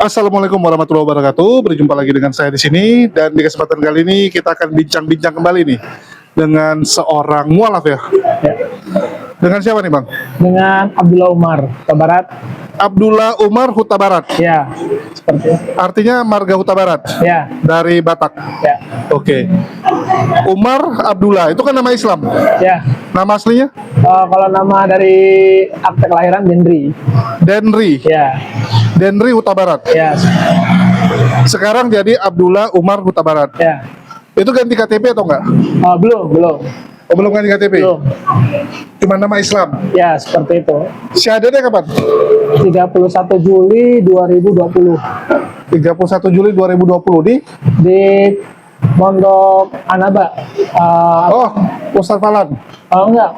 Assalamualaikum warahmatullahi wabarakatuh. Berjumpa lagi dengan saya di sini dan di kesempatan kali ini kita akan bincang-bincang kembali nih dengan seorang mualaf ya. Ya, Dengan siapa nih Bang? dengan Abdullah Umar, Kota Barat. Abdullah Umar Huta Barat. Ya, seperti itu. Artinya Marga Huta Barat Ya, dari Batak. ya, Oke. Umar Abdullah itu kan nama Islam. ya. Nama aslinya Kalau nama dari akte kelahiran Dendri. Denri. Ya, Denri Huta Barat. ya, Sekarang jadi Abdullah Umar Huta Barat. ya. Itu ganti KTP atau enggak? Belum, belum, Oh, belum ganti KTP. belum. Cuma nama Islam. Ya, seperti itu. Syahadatnya kapan? 31 Juli 2020 31 Juli 2020 di Pondok Anaba. Oh, Ustadz Falan, Enggak,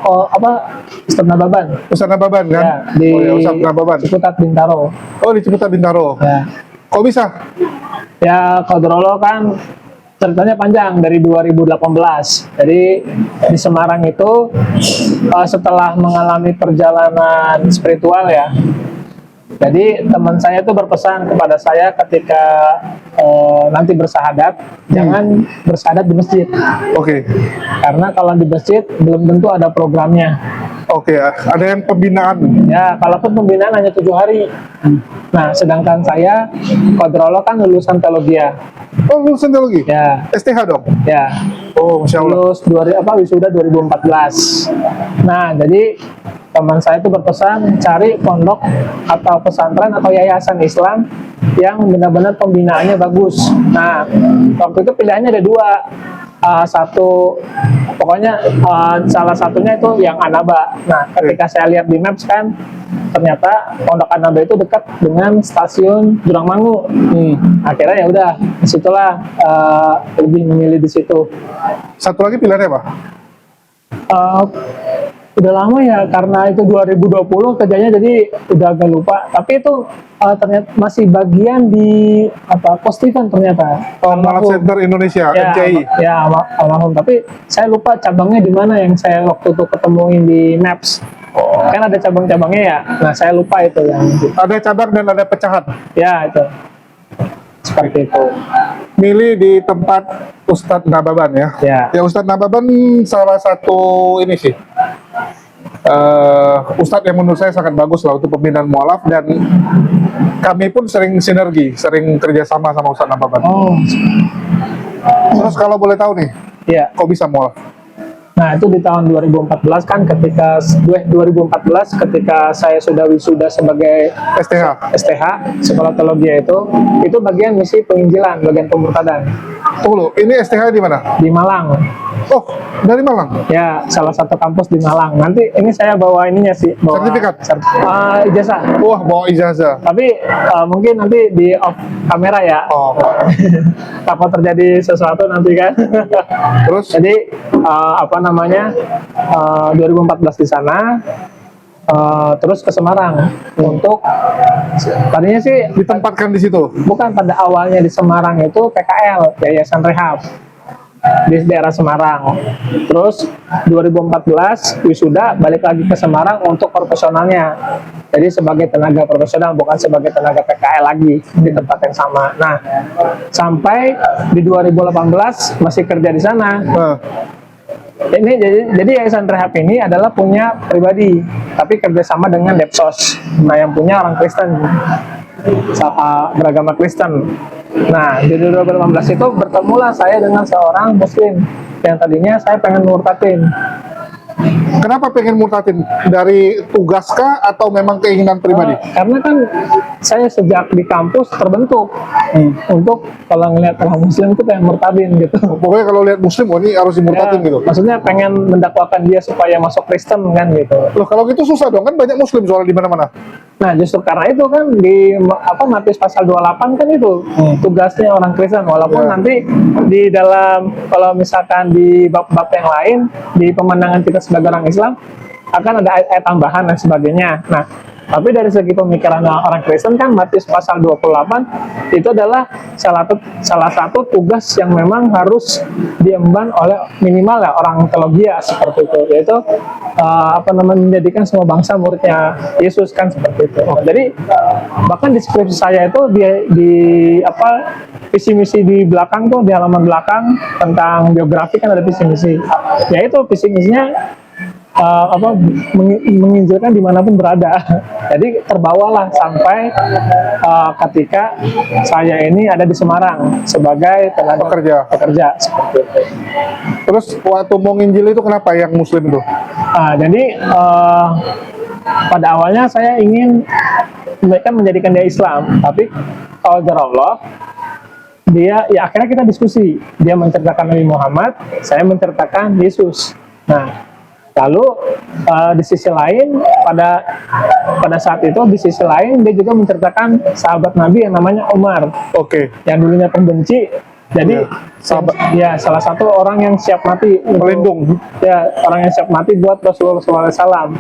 Ustadz Nababan. Ustadz Nababan kan? Ya, di Oh ya, Ustadz Nababan. Ciputat Bintaro. Oh, di Ciputat Bintaro. Ya. Kok bisa? Ya, Kodrolo kan ceritanya panjang dari 2018. Jadi di Semarang itu setelah mengalami perjalanan spiritual ya. Jadi teman saya itu berpesan kepada saya ketika nanti bersahadat, jangan bersahadat di masjid. Oke, Karena kalau di masjid belum tentu ada programnya. oke. Ada yang pembinaan. Ya, kalaupun pembinaan hanya 7 hari. Nah, sedangkan saya Kodrolo kan lulusan teologi. Oh, lulusan teologi? Ya, STH dong? ya. Oh, Masya Allah. Lulus wisuda 2014. Nah, jadi teman saya itu berpesan cari pondok atau pesantren atau yayasan Islam yang benar-benar pembinaannya bagus. Nah, waktu itu pilihannya ada dua. Satu, pokoknya salah satunya itu yang Anaba. Nah, ketika saya lihat di Maps kan, ternyata pondok Anaba itu dekat dengan stasiun Jurangmangu. Akhirnya ya udah, disitulah lebih memilih di situ. Satu lagi pilihannya apa? Udah lama ya, karena itu 2020 kerjanya, jadi udah agak lupa. Tapi itu ternyata masih bagian di Postivan ternyata. Oh, Mualaf Center Indonesia, Ya, MCI. ya almarhum. Tapi saya lupa cabangnya di mana yang saya waktu itu ketemuin di Maps. Kan ada cabang-cabangnya ya. Nah, saya lupa itu yang Ada cabang dan ada pecahan. ya itu. Seperti itu. Milih di tempat Ustadz Nababan ya. Ya. Ya, Ustadz Nababan salah satu ini sih. Ustadz yang menurut saya sangat bagus lah untuk pembinaan mualaf, dan kami pun sering sinergi, sering kerjasama sama Ustadz Nababan. Oh, Terus kalau boleh tahu nih, ya. kok bisa mualaf? Nah, itu di tahun 2014 kan, ketika 2014 ketika saya sudah wisuda sebagai STH, Sekolah Teologi itu bagian misi penginjilan, bagian pemurtadan Tunggu, ini STH di mana? di Malang. Oh, dari Malang. Ya, salah satu kampus di Malang. Nanti ini saya bawa ininya sih, bawa Sertifikat? Ijazah. Wah, bawa ijazah. Tapi mungkin nanti di off kamera ya. Oh, Takut terjadi sesuatu nanti kan. terus? Jadi 2014 di sana, terus ke Semarang untuk tadinya sih Ditempatkan di situ. bukan, pada awalnya di Semarang itu PKL, Yayasan Rehab di daerah Semarang. Terus 2014 wisuda balik lagi ke Semarang untuk profesionalnya. Jadi sebagai tenaga profesional, bukan sebagai tenaga PKL lagi di tempat yang sama. Nah, sampai di 2018 masih kerja di sana. Nah, Ini jadi Yayasan Rehab ini adalah punya pribadi, tapi kerjasama dengan Depsos. Nah, yang punya orang Kristen, beragama Kristen. Nah, di 2018 itu bertemulah saya dengan seorang Muslim yang tadinya saya pengen murtadin. kenapa pengen murtadin? Dari tugas kah atau memang keinginan pribadi? Karena kan saya sejak di kampus terbentuk untuk kalau ngelihat orang Muslim itu pengen murtadin gitu. Pokoknya kalau lihat Muslim, oh ini harus dimurtadin Ya, gitu. maksudnya pengen mendakwakan dia supaya masuk Kristen kan gitu. Loh, kalau gitu susah dong, kan banyak Muslim soalnya di mana-mana. Nah, justru karena itu kan di Matius pasal 28 kan itu tugasnya orang Kristen, walaupun Ya. nanti di dalam, kalau misalkan di bab-bab yang lain di pemandangan kita sebagai orang Islam akan ada ayat-ayat tambahan dan sebagainya. Nah, Tapi dari segi pemikiran orang Kristen kan Matius pasal 28 itu adalah salah satu tugas yang memang harus diemban oleh minimal ya orang teologia seperti itu, yaitu menjadikan semua bangsa muridnya Yesus kan seperti itu. Jadi bahkan di skripsi saya itu visi misi di belakang tuh, di halaman belakang tentang biografi kan ada visi misi, yaitu visi misinya menginjilkan dimanapun berada. Jadi terbawalah sampai ketika saya ini ada di Semarang sebagai tenaga pekerja seperti itu. Terus waktu mau nginjil itu kenapa yang Muslim itu? Jadi pada awalnya saya ingin mereka menjadikan dia Islam, tapi qadar Allah dia ya akhirnya kita diskusi. Dia menceritakan Nabi Muhammad, saya menceritakan Yesus. Nah, lalu di sisi lain pada saat itu di sisi lain dia juga menceritakan sahabat Nabi yang namanya Umar. Yang dulunya pembenci. Jadi salah satu orang yang siap mati pelindung. Ya, orang yang siap mati buat Rasulullah SAW.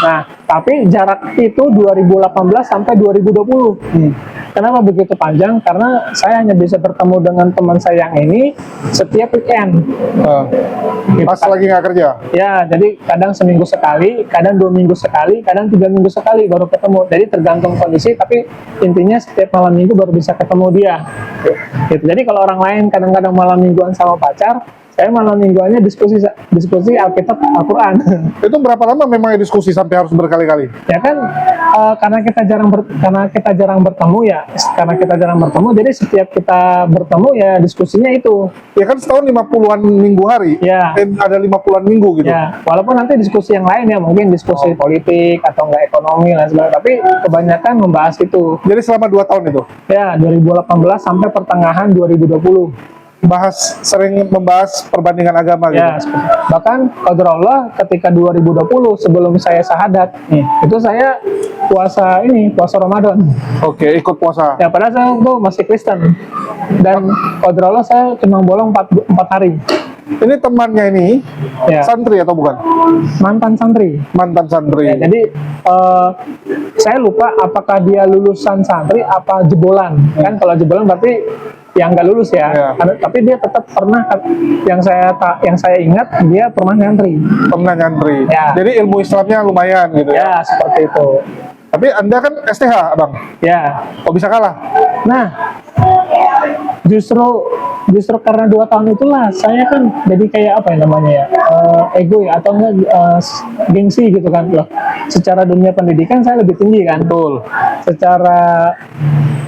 Nah, tapi jarak itu 2018 sampai 2020. Kenapa begitu panjang? Karena saya hanya bisa bertemu dengan teman saya yang ini setiap weekend. Pas lagi nggak kerja? Ya, jadi kadang seminggu sekali, kadang 2 minggu sekali, kadang 3 minggu sekali baru ketemu. Jadi tergantung kondisi, tapi intinya setiap malam minggu baru bisa ketemu dia. Gitu. Jadi kalau orang lain kadang-kadang malam mingguan sama pacar, saya malam mingguannya diskusi Alkitab, Al-Quran. Itu berapa lama memang diskusi sampai harus berkali-kali? Ya kan, karena kita jarang bertemu ya, jadi setiap kita bertemu ya diskusinya itu. Ya kan setahun 50-an minggu hari, ya. Ada 50-an minggu gitu. Ya, walaupun nanti diskusi yang lain ya, mungkin diskusi politik atau enggak ekonomi dan sebagainya, tapi kebanyakan membahas itu. Jadi selama 2 tahun itu? Ya, 2018 sampai pertengahan 2020. Sering membahas perbandingan agama gitu. Ya, bahkan qadarullah ketika 2020 sebelum saya syahadat, itu saya puasa Ramadan. Ikut puasa. Ya, padahal saya tuh masih Kristen. Dan qadarullah saya cuma bolong 4 hari. Ini temannya ini santri atau bukan? Mantan santri. Ya, jadi saya lupa apakah dia lulusan santri apa jebolan. Kan kalau jebolan berarti yang nggak lulus ya. Tapi dia tetap pernah, yang saya ingat dia pernah nyantri. Ya. Jadi ilmu Islamnya lumayan gitu ya. Ya, seperti itu. Tapi Anda kan STH, Abang? Ya. Kok bisa kalah? Nah, justru karena 2 tahun itulah saya kan jadi kayak apa ya namanya ya, ego ya, atau enggak gengsi gitu kan loh. Secara dunia pendidikan saya lebih tinggi kan. Betul. Secara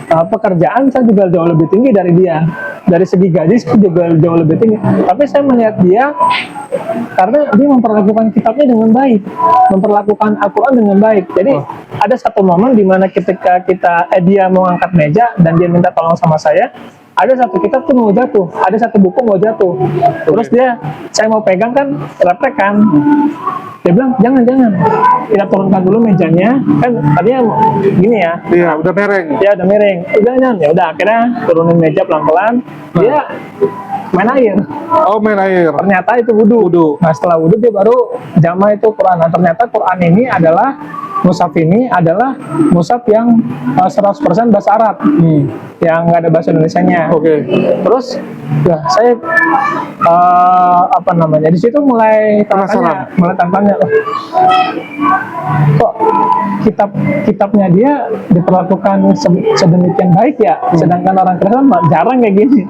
pekerjaan saya juga jauh lebih tinggi dari dia. Dari segi gaji saya juga jauh lebih tinggi. Tapi saya melihat dia karena dia memperlakukan kitabnya dengan baik, memperlakukan Al-Quran dengan baik. Jadi ada satu momen di mana ketika dia mau angkat meja dan dia minta tolong sama saya, ada satu kitab tuh mau jatuh, ada satu buku mau jatuh. Terus saya mau pegang kan, refleks kan. Dia bilang, jangan, kita turunkan dulu mejanya. Kan tadinya gini ya. Iya, udah miring. Ya, udah miring. Jangan. Ya udah, akhirnya turunin meja pelan-pelan. Dia main air. Main air. Ternyata itu wudhu. Nah, setelah wudhu dia baru jama itu Quran. Nah, ternyata Quran ini adalah mushaf yang 100% bahasa Arab. Yang nggak ada bahasa Indonesianya. Terus ya saya di situ mulai tanya, kok kitabnya dia diperlakukan sedemikian baik ya, sedangkan orang Kristen jarang kayak gini.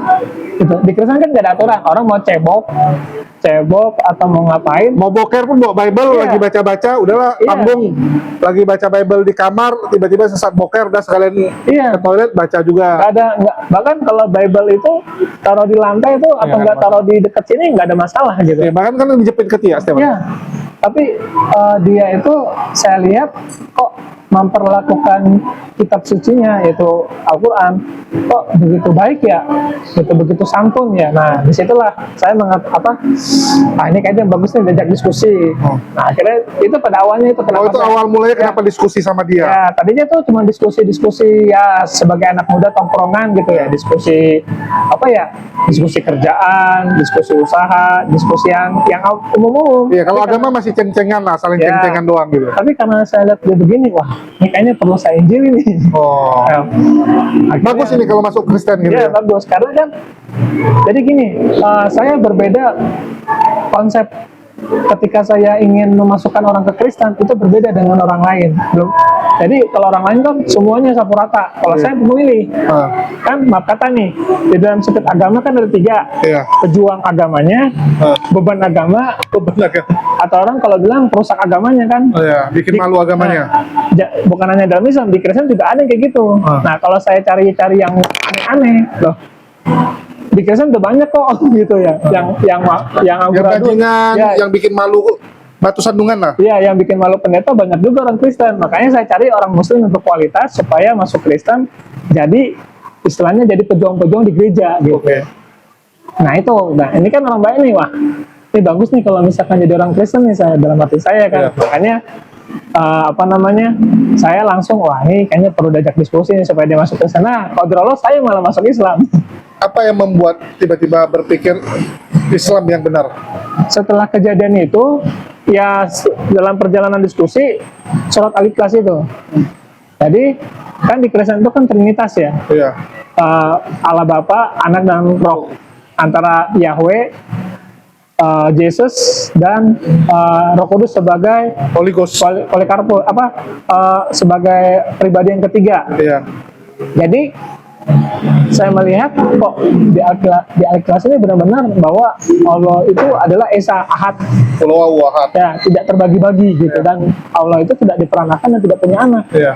Gitu. Di Kristen kan nggak ada aturan, orang mau cebok atau mau ngapain, mau boker pun bawa Bible, lagi baca-baca, udahlah tanggung. Lagi baca Bible di kamar, tiba-tiba sesat boker, udah sekalian ke toilet baca juga. Bahkan kalau Bible itu taruh di lantai itu atau nggak taruh di dekat sini nggak ada masalah gitu. Bahkan kan dijepit ke tias setiap hari. Tapi dia itu saya lihat kok memperlakukan kitab sucinya yaitu Al-Quran kok begitu baik ya, begitu santun ya. Nah, disitulah saya ini kayaknya bagus nih diajak diskusi. Nah, akhirnya itu pada awalnya itu kenapa itu awal mulanya kenapa diskusi sama dia? Ya, tadinya tuh cuma diskusi ya sebagai anak muda tongkrongan gitu ya, diskusi diskusi kerjaan, diskusi usaha, diskusi yang umum-umum. Iya, kalau agama masih ceng-cengan lah, saling ceng-cengan doang gitu. Tapi karena saya lihat dia begini, wah ini kayaknya perlu saya injili nih. Oh. Nah, Bagus ini kalau masuk Kristen gitu ya ya. bagus karena kan jadi gini, saya berbeda konsep ketika saya ingin memasukkan orang ke Kristen itu berbeda dengan orang lain. Belum. Jadi kalau orang lain kan semuanya sapu rata. Kalau saya memilih, kan maaf kata nih di dalam setiap agama kan ada 3, Iya. pejuang agamanya, beban agama, atau orang kalau bilang perusak agamanya kan. Oh ya, bikin malu agamanya. Bukan hanya dalam Islam, di Kristen juga ada yang kayak gitu. Nah kalau saya cari-cari yang aneh-aneh loh, di Kristen udah banyak kok gitu ya, yang amburadul, bajingan, ya, yang bikin malu batu sandungan lah. iya, yang bikin malu pendeta banyak juga orang Kristen. Makanya saya cari orang Muslim untuk kualitas supaya masuk Kristen, jadi istilahnya jadi pejuang-pejuang di gereja gitu. Oke. Nah itu, nah ini kan orang baik nih, wah ini bagus nih kalau misalkan jadi orang Kristen nih, saya dalam hati saya kan. Iya. Makanya saya langsung, wah ini kayaknya perlu diajak diskusi nih supaya dia masuk ke sana. Kalau saya malah masuk Islam. Apa yang membuat tiba-tiba berpikir Islam yang benar? Setelah kejadian itu, ya dalam perjalanan diskusi, surat Al-Ikhlas itu. Jadi, kan di Kristen itu kan Trinitas ya. Iya. Allah Bapa, Anak dan Roh. Antara Yahweh, Yesus, dan Roh Kudus sebagai Holy Ghost. Polikarpus, sebagai pribadi yang ketiga. Iya. Jadi saya melihat kok di Al-Ikhlas ini benar-benar bahwa Allah itu adalah Esa Ahad, Pulau Ahad. ya, tidak terbagi-bagi gitu, dan Allah itu tidak diperanakan dan tidak punya anak. Iya.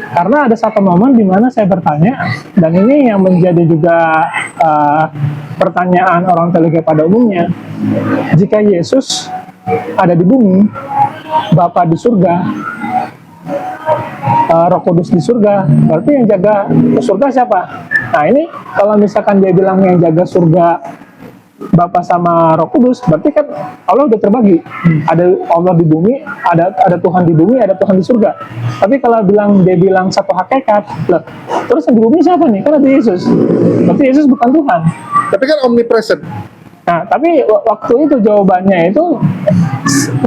Karena ada satu momen di mana saya bertanya, dan ini yang menjadi juga pertanyaan orang teologi pada umumnya, jika Yesus ada di bumi, Bapa di surga, Roh Kudus di surga, berarti yang jaga surga siapa? Nah ini kalau misalkan dia bilang yang jaga surga Bapa sama Roh Kudus, berarti kan Allah udah terbagi. Ada Allah di bumi, ada Tuhan di bumi, ada Tuhan di surga. Tapi kalau dia bilang satu hakikat, loh, terus yang di bumi siapa nih? Kan ada Yesus. Berarti Yesus bukan Tuhan. Tapi kan omnipresent. Nah, tapi waktu itu jawabannya itu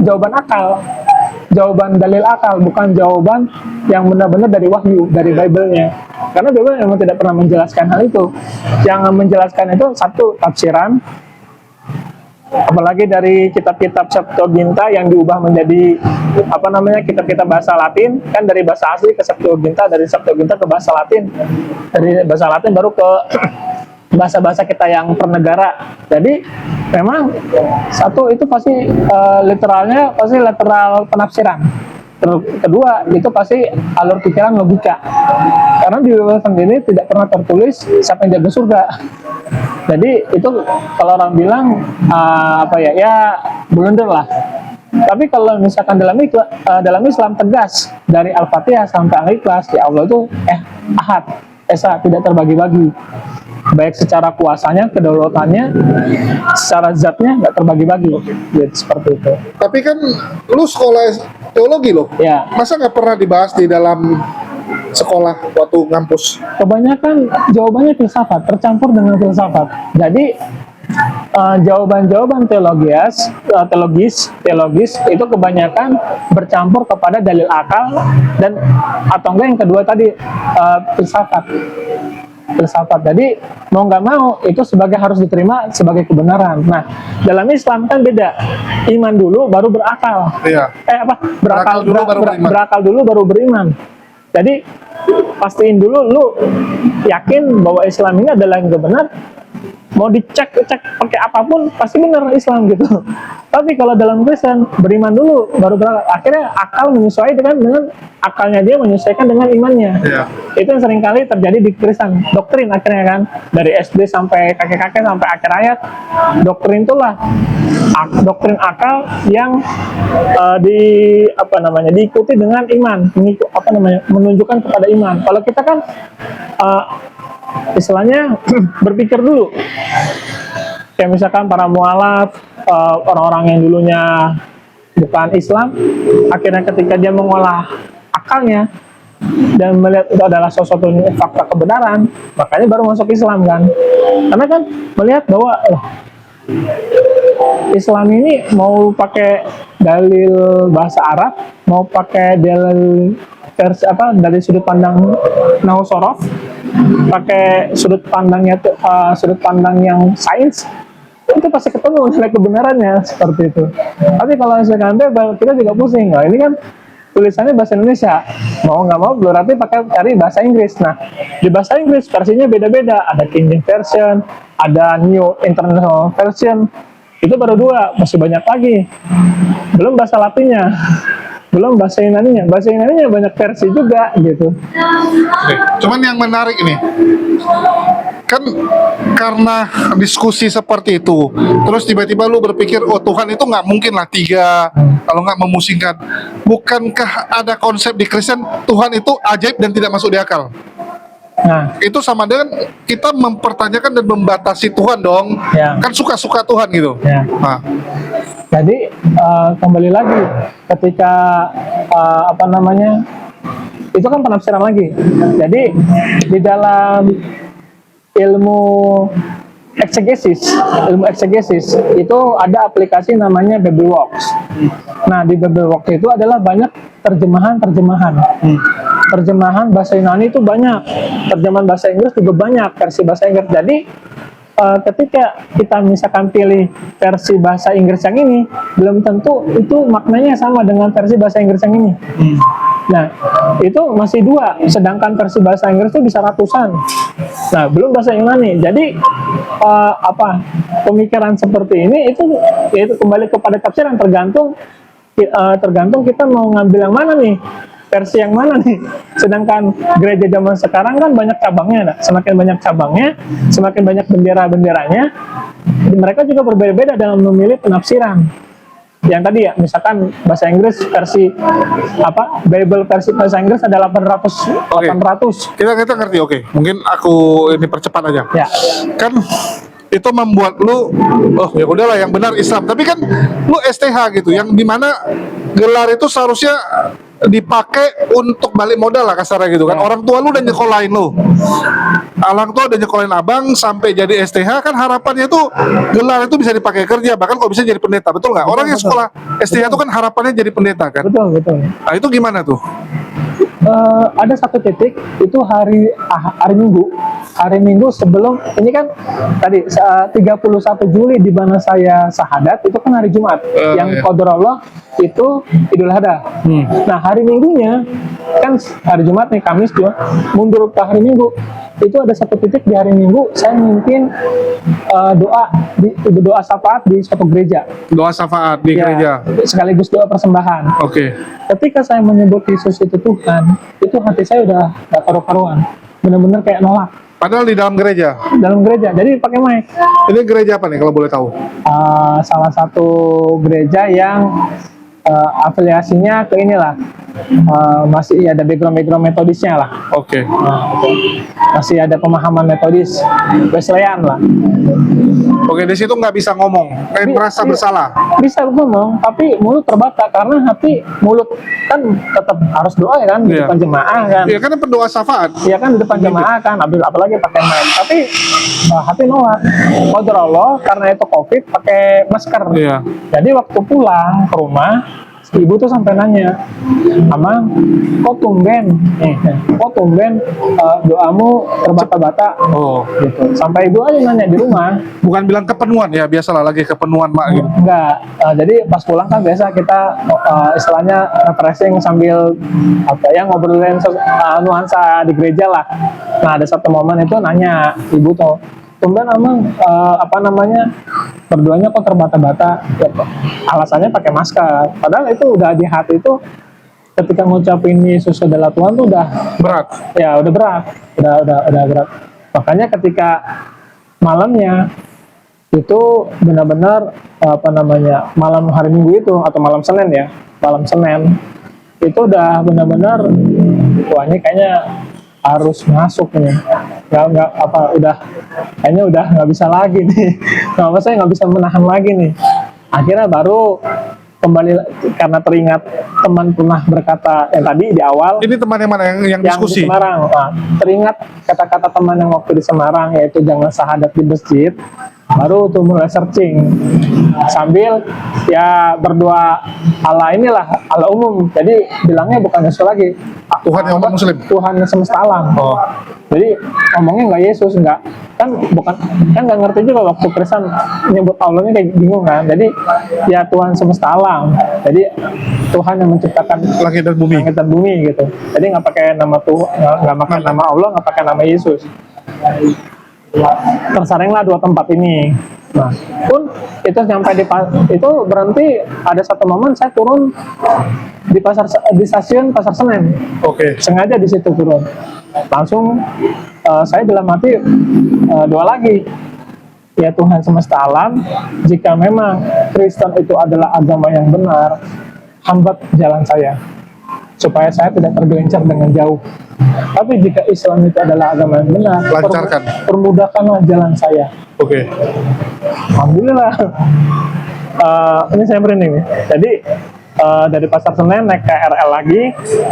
jawaban akal, jawaban dalil akal, bukan jawaban yang benar-benar dari wahyu, dari Bible-nya. Karena Bible memang tidak pernah menjelaskan hal itu. Yang menjelaskan itu satu, tafsiran, apalagi dari kitab-kitab Septuaginta yang diubah menjadi kitab-kitab bahasa Latin, kan dari bahasa asli ke Septuaginta, dari Septuaginta ke bahasa Latin, dari bahasa Latin baru ke bahasa-bahasa kita yang pernegara. Jadi memang satu itu pasti literalnya pasti literal penafsiran. Kedua itu pasti alur pikiran logika. Karena di Bible sendiri tidak pernah tertulis siapa yang jaga surga. Jadi itu kalau orang bilang blunder lah. Tapi kalau misalkan dalam Islam tegas dari Al-Fatihah sampai Al-Ikhlas, ya Allah itu Ahad, Esa, tidak terbagi-bagi. Baik secara kuasanya, kedaulatannya, secara zatnya nggak terbagi-bagi. Jadi seperti itu. Tapi kan lu sekolah teologi loh. Ya. Masa nggak pernah dibahas di dalam sekolah waktu ngampus? Kebanyakan jawabannya filsafat, tercampur dengan filsafat. Jadi jawaban-jawaban teologis itu kebanyakan bercampur kepada dalil akal dan atau enggak yang kedua tadi filsafat. Jadi mau nggak mau itu harus diterima sebagai kebenaran. Nah dalam Islam kan beda, iman dulu baru berakal. Iya. Berakal dulu baru beriman. Jadi pastiin dulu lu yakin bahwa Islam ini adalah yang benar. Mau dicek pakai apapun pasti benar Islam gitu. Tapi kalau dalam Kristen beriman dulu baru berakal. Akhirnya akal menyesuaikan dengan akalnya dia menyesuaikan dengan imannya. Iya. Itu yang seringkali terjadi di Kristen. Doktrin akhirnya kan dari SD sampai kakek-kakek sampai akhir ayat. Doktrin itulah doktrin akal yang diikuti dengan iman, menunjukkan kepada iman. Kalau kita kan istilahnya berpikir dulu. Kayak misalkan para mualaf, orang-orang yang dulunya bukan Islam, akhirnya ketika dia mengolah akalnya dan melihat itu adalah sesuatu fakta kebenaran, makanya baru masuk Islam kan. Karena kan melihat bahwa Islam ini mau pakai dalil bahasa Arab, mau pakai dalil versi apa dari sudut pandang Nahwu Shorof, pakai sudut pandangnya sudut pandang yang sains, itu pasti ketemu nilai kebenarannya seperti itu. Tapi kalau misalkan bebel, kita juga pusing. Nah, ini kan tulisannya bahasa Indonesia, mau nggak mau berarti pakai cari bahasa Inggris. Nah, di bahasa Inggris versinya beda-beda, ada King James Version, ada New International Version, itu baru 2, masih banyak lagi. Belum bahasa Latinnya, belum bahasa Yunaninya. Bahasa Yunaninya banyak versi juga gitu. Oke. Cuman yang menarik ini, kan karena diskusi seperti itu, terus tiba-tiba lu berpikir, oh Tuhan itu nggak mungkin lah 3, kalau nggak memusingkan. Bukankah ada konsep di Kristen Tuhan itu ajaib dan tidak masuk di akal? Nah, Itu sama dengan kita mempertanyakan dan membatasi Tuhan dong. Ya. Kan suka-suka Tuhan gitu. Ya. Nah, jadi kembali lagi ketika apa namanya, itu kan penafsiran lagi. Jadi di dalam ilmu eksegesis itu ada aplikasi namanya Bibleworks. Nah, di Bibleworks itu adalah banyak terjemahan. Terjemahan bahasa Yunani itu banyak, terjemahan bahasa Inggris juga banyak, versi bahasa Inggris. Jadi ketika kita misalkan pilih versi bahasa Inggris yang ini, belum tentu itu maknanya sama dengan versi bahasa Inggris yang ini. Nah, itu masih 2, sedangkan versi bahasa Inggris itu bisa ratusan. Nah, belum bahasa Yunani. Jadi pemikiran seperti ini itu kembali kepada tafsiran, tergantung kita mau ngambil yang mana nih, versi yang mana nih. Sedangkan gereja zaman sekarang kan banyak cabangnya. Nah, semakin banyak cabangnya, semakin banyak bendera-benderanya, mereka juga berbeda-beda dalam memilih penafsiran. Yang tadi ya, misalkan bahasa Inggris versi Bible versi bahasa Inggris ada 800. Oke. 800. kita ngerti. Oke, mungkin aku ini percepat aja. Ya. Kan itu membuat lu, oh ya udahlah yang benar Islam. Tapi kan lu STH gitu, yang dimana gelar itu seharusnya dipakai untuk balik modal lah kasarnya gitu kan. Ya. Orang tua lu udah nyekolahin lu, orang tua udah nyekolahin abang sampai jadi STH, kan harapannya tuh gelar itu bisa dipakai kerja, bahkan kok bisa jadi pendeta, betul nggak? Orang yang Betul. sekolah STH itu kan harapannya jadi pendeta kan. Betul. Nah itu gimana tuh? Ada satu titik itu hari Minggu sebelum ini kan tadi 31 Juli di mana saya syahadat itu kan hari Jumat, yang Iya. qadarullah itu Idul Adha. Nah, hari Minggunya kan hari Jumat nih, Kamis juga mundur ke hari Minggu. Itu ada satu titik di hari Minggu saya mimpin doa syafaat di suatu gereja. Doa syafaat di Ya, gereja. sekaligus doa persembahan. Oke. Ketika saya menyebut Yesus itu Tuhan, itu hati saya udah gak karu-karuan, benar-benar kayak nolak Padahal di dalam gereja. dalam gereja. Jadi pakai mic. Ini gereja apa nih kalau boleh tahu? Salah satu gereja yang afiliasinya ke inilah, masih ada background metodisnya lah. Oke. Masih ada pemahaman metodis Wesleyan lah. Oke, di situ nggak bisa ngomong, kayak merasa bersalah. Bisa ngomong, tapi mulut terbata karena mulut kan tetap harus doa ya kan di Iya. depan jemaah kan. Iya kan pendoa syafaat. Iya kan di depan jemaah kan, apalagi pakai mic. Tapi hati nolak. Qadarullah karena itu COVID pakai masker. Iya. Jadi waktu pulang ke rumah, ibu tuh sampai nanya, "Amang, kok tumben doamu terbata-bata?" Oh, Gitu. Sampai ibu aja nanya di rumah. bukan bilang kepenuhan ya, biasalah lagi kepenuhan mak gitu. Enggak, jadi pas pulang kan biasa kita istilahnya refreshing sambil ngobrolin nuansa di gereja lah. Nah, ada satu momen itu nanya ibu tuh, "Tumben Amang berduanya kok terbata-bata?" Ya, alasannya pakai masker. Padahal itu udah di hati itu, ketika ngucapin Yesus adalah Tuhan tuh udah Berat. ya udah berat, udah berat. Makanya ketika malamnya itu benar-benar malam hari Minggu itu atau malam Senin itu udah benar-benar, wah ini kayaknya harus masuk nih, kayaknya udah nggak bisa lagi nih. Saya nggak bisa menahan lagi nih. Akhirnya baru kembali karena teringat teman pernah berkata yang tadi di awal, Ini teman yang mana yang yang diskusi? di Semarang. Nah, teringat kata-kata teman yang waktu di Semarang, yaitu jangan syahadat di masjid. Baru tuh mulai searching sambil ya berdoa ala inilah, ala umum. Jadi bilangnya bukan Yesus lagi, Tuhan yang umat Muslim. Tuhan yang semesta alam. Oh, Jadi ngomongnya nggak Yesus, nggak, kan bukan, kan nggak ngerti juga waktu Kristen nyebut Allahnya kayak bingung kan. Jadi ya Tuhan semesta alam. Jadi Tuhan yang menciptakan langit dan bumi. langit dan bumi gitu. Jadi nggak pakai nama Tuhan, nggak pakai nama Allah, nggak pakai nama Yesus. Tersaringlah dua tempat ini. Nah, pun itu sampai itu berhenti ada satu momen saya turun di stasiun Pasar Senen. Oke. Sengaja di situ turun. Langsung saya dalam hati doa lagi. Ya Tuhan semesta alam, jika memang Kristen itu adalah agama yang benar, hambat jalan saya supaya saya tidak tergelincir dengan jauh. Tapi jika Islam itu adalah agama yang benar, Lancarkan. permudahkanlah jalan saya. Oke. Alhamdulillah. Ini saya merinding nih. Jadi dari Pasar Senen naik KRL lagi,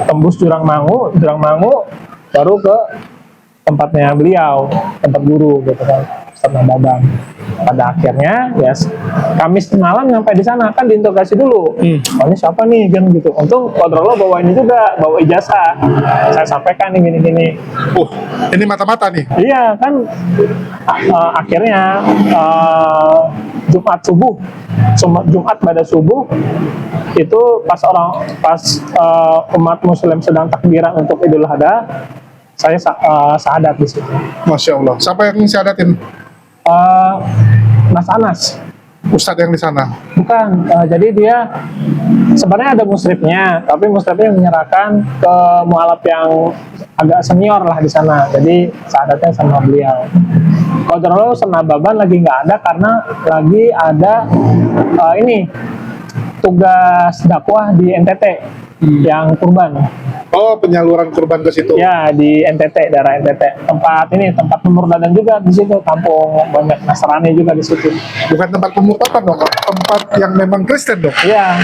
tembus Jurang Mangu, baru ke tempatnya beliau, tempat guru gitu kan, Ustaz Nababan. Pada akhirnya ya Kamis malam sampai di sana kan diinterogasi dulu. Oh, ini siapa nih kan gitu. Untung kontrol bawa ini juga, bawa ijazah. Saya sampaikan nih gini-gini. Ini mata-mata nih. Iya kan, akhirnya Jumat pada subuh itu pas umat Muslim sedang takbiran untuk Idul Adha, saya syahadat di situ. Masya Allah. Siapa yang syahadatin? Mas Anas. Ustadz yang di sana. Bukan, jadi dia sebenarnya ada musrifnya, tapi musrifnya menyerahkan ke mualaf yang agak senior lah di sana. Jadi syahadatnya sama beliau. Kalau Ustaz Nababan lagi nggak ada karena lagi ada ini tugas dakwah di NTT yang kurban. Oh, penyaluran kurban ke situ. Ya, di NTT, daerah NTT. Tempat pemurdadan juga di situ, kampung banyak Nasrani juga di situ. Bukan tempat pemurtadan dong, Pak. Tempat yang memang Kristen dong. Iya,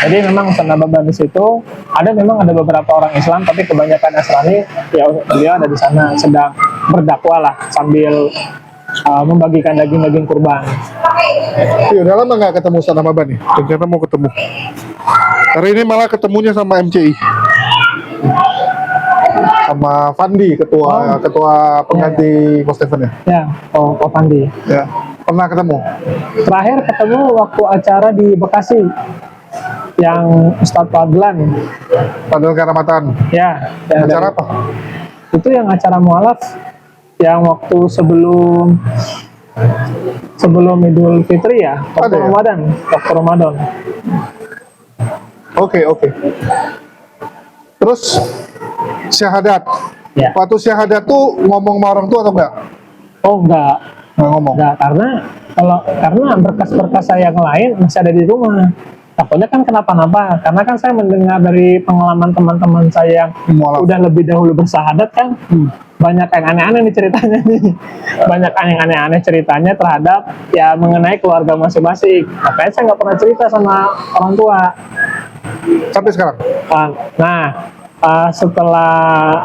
jadi memang Ustaz Nababan di situ. Memang ada beberapa orang Islam, tapi kebanyakan Nasrani. Ya, beliau ada di sana sedang berdakwah lah sambil membagikan daging-daging kurban. Iya, udah lama nggak ketemu Ustadz Nababan nih. Ternyata mau ketemu. Hari ini malah ketemunya sama MCI. Sama Fandi, ketua pengganti Ko Stephen ya. Ya, Ko Fandi. Ya, pernah ketemu. Terakhir ketemu waktu acara di Bekasi yang Ustadz Fadlan. Padahal Karamatan. Ya, Acara apa? Itu yang acara mualaf yang waktu sebelum Idul Fitri ya, waktu Ada ya? Ramadan. Oke. Terus syahadat. Ya. Waktu syahadat tuh ngomong sama orang tua atau enggak? Oh enggak, Nggak ngomong. karena berkas-berkas saya yang lain masih ada di rumah. Takutnya kan kenapa-napa, karena kan saya mendengar dari pengalaman teman-teman saya yang Mualaf. udah lebih dahulu bersahadat kan, banyak yang aneh-aneh nih ceritanya nih. Banyak yang aneh-aneh ceritanya terhadap ya mengenai keluarga masing-masing. Makanya saya nggak pernah cerita sama orang tua. Sampai sekarang. Setelah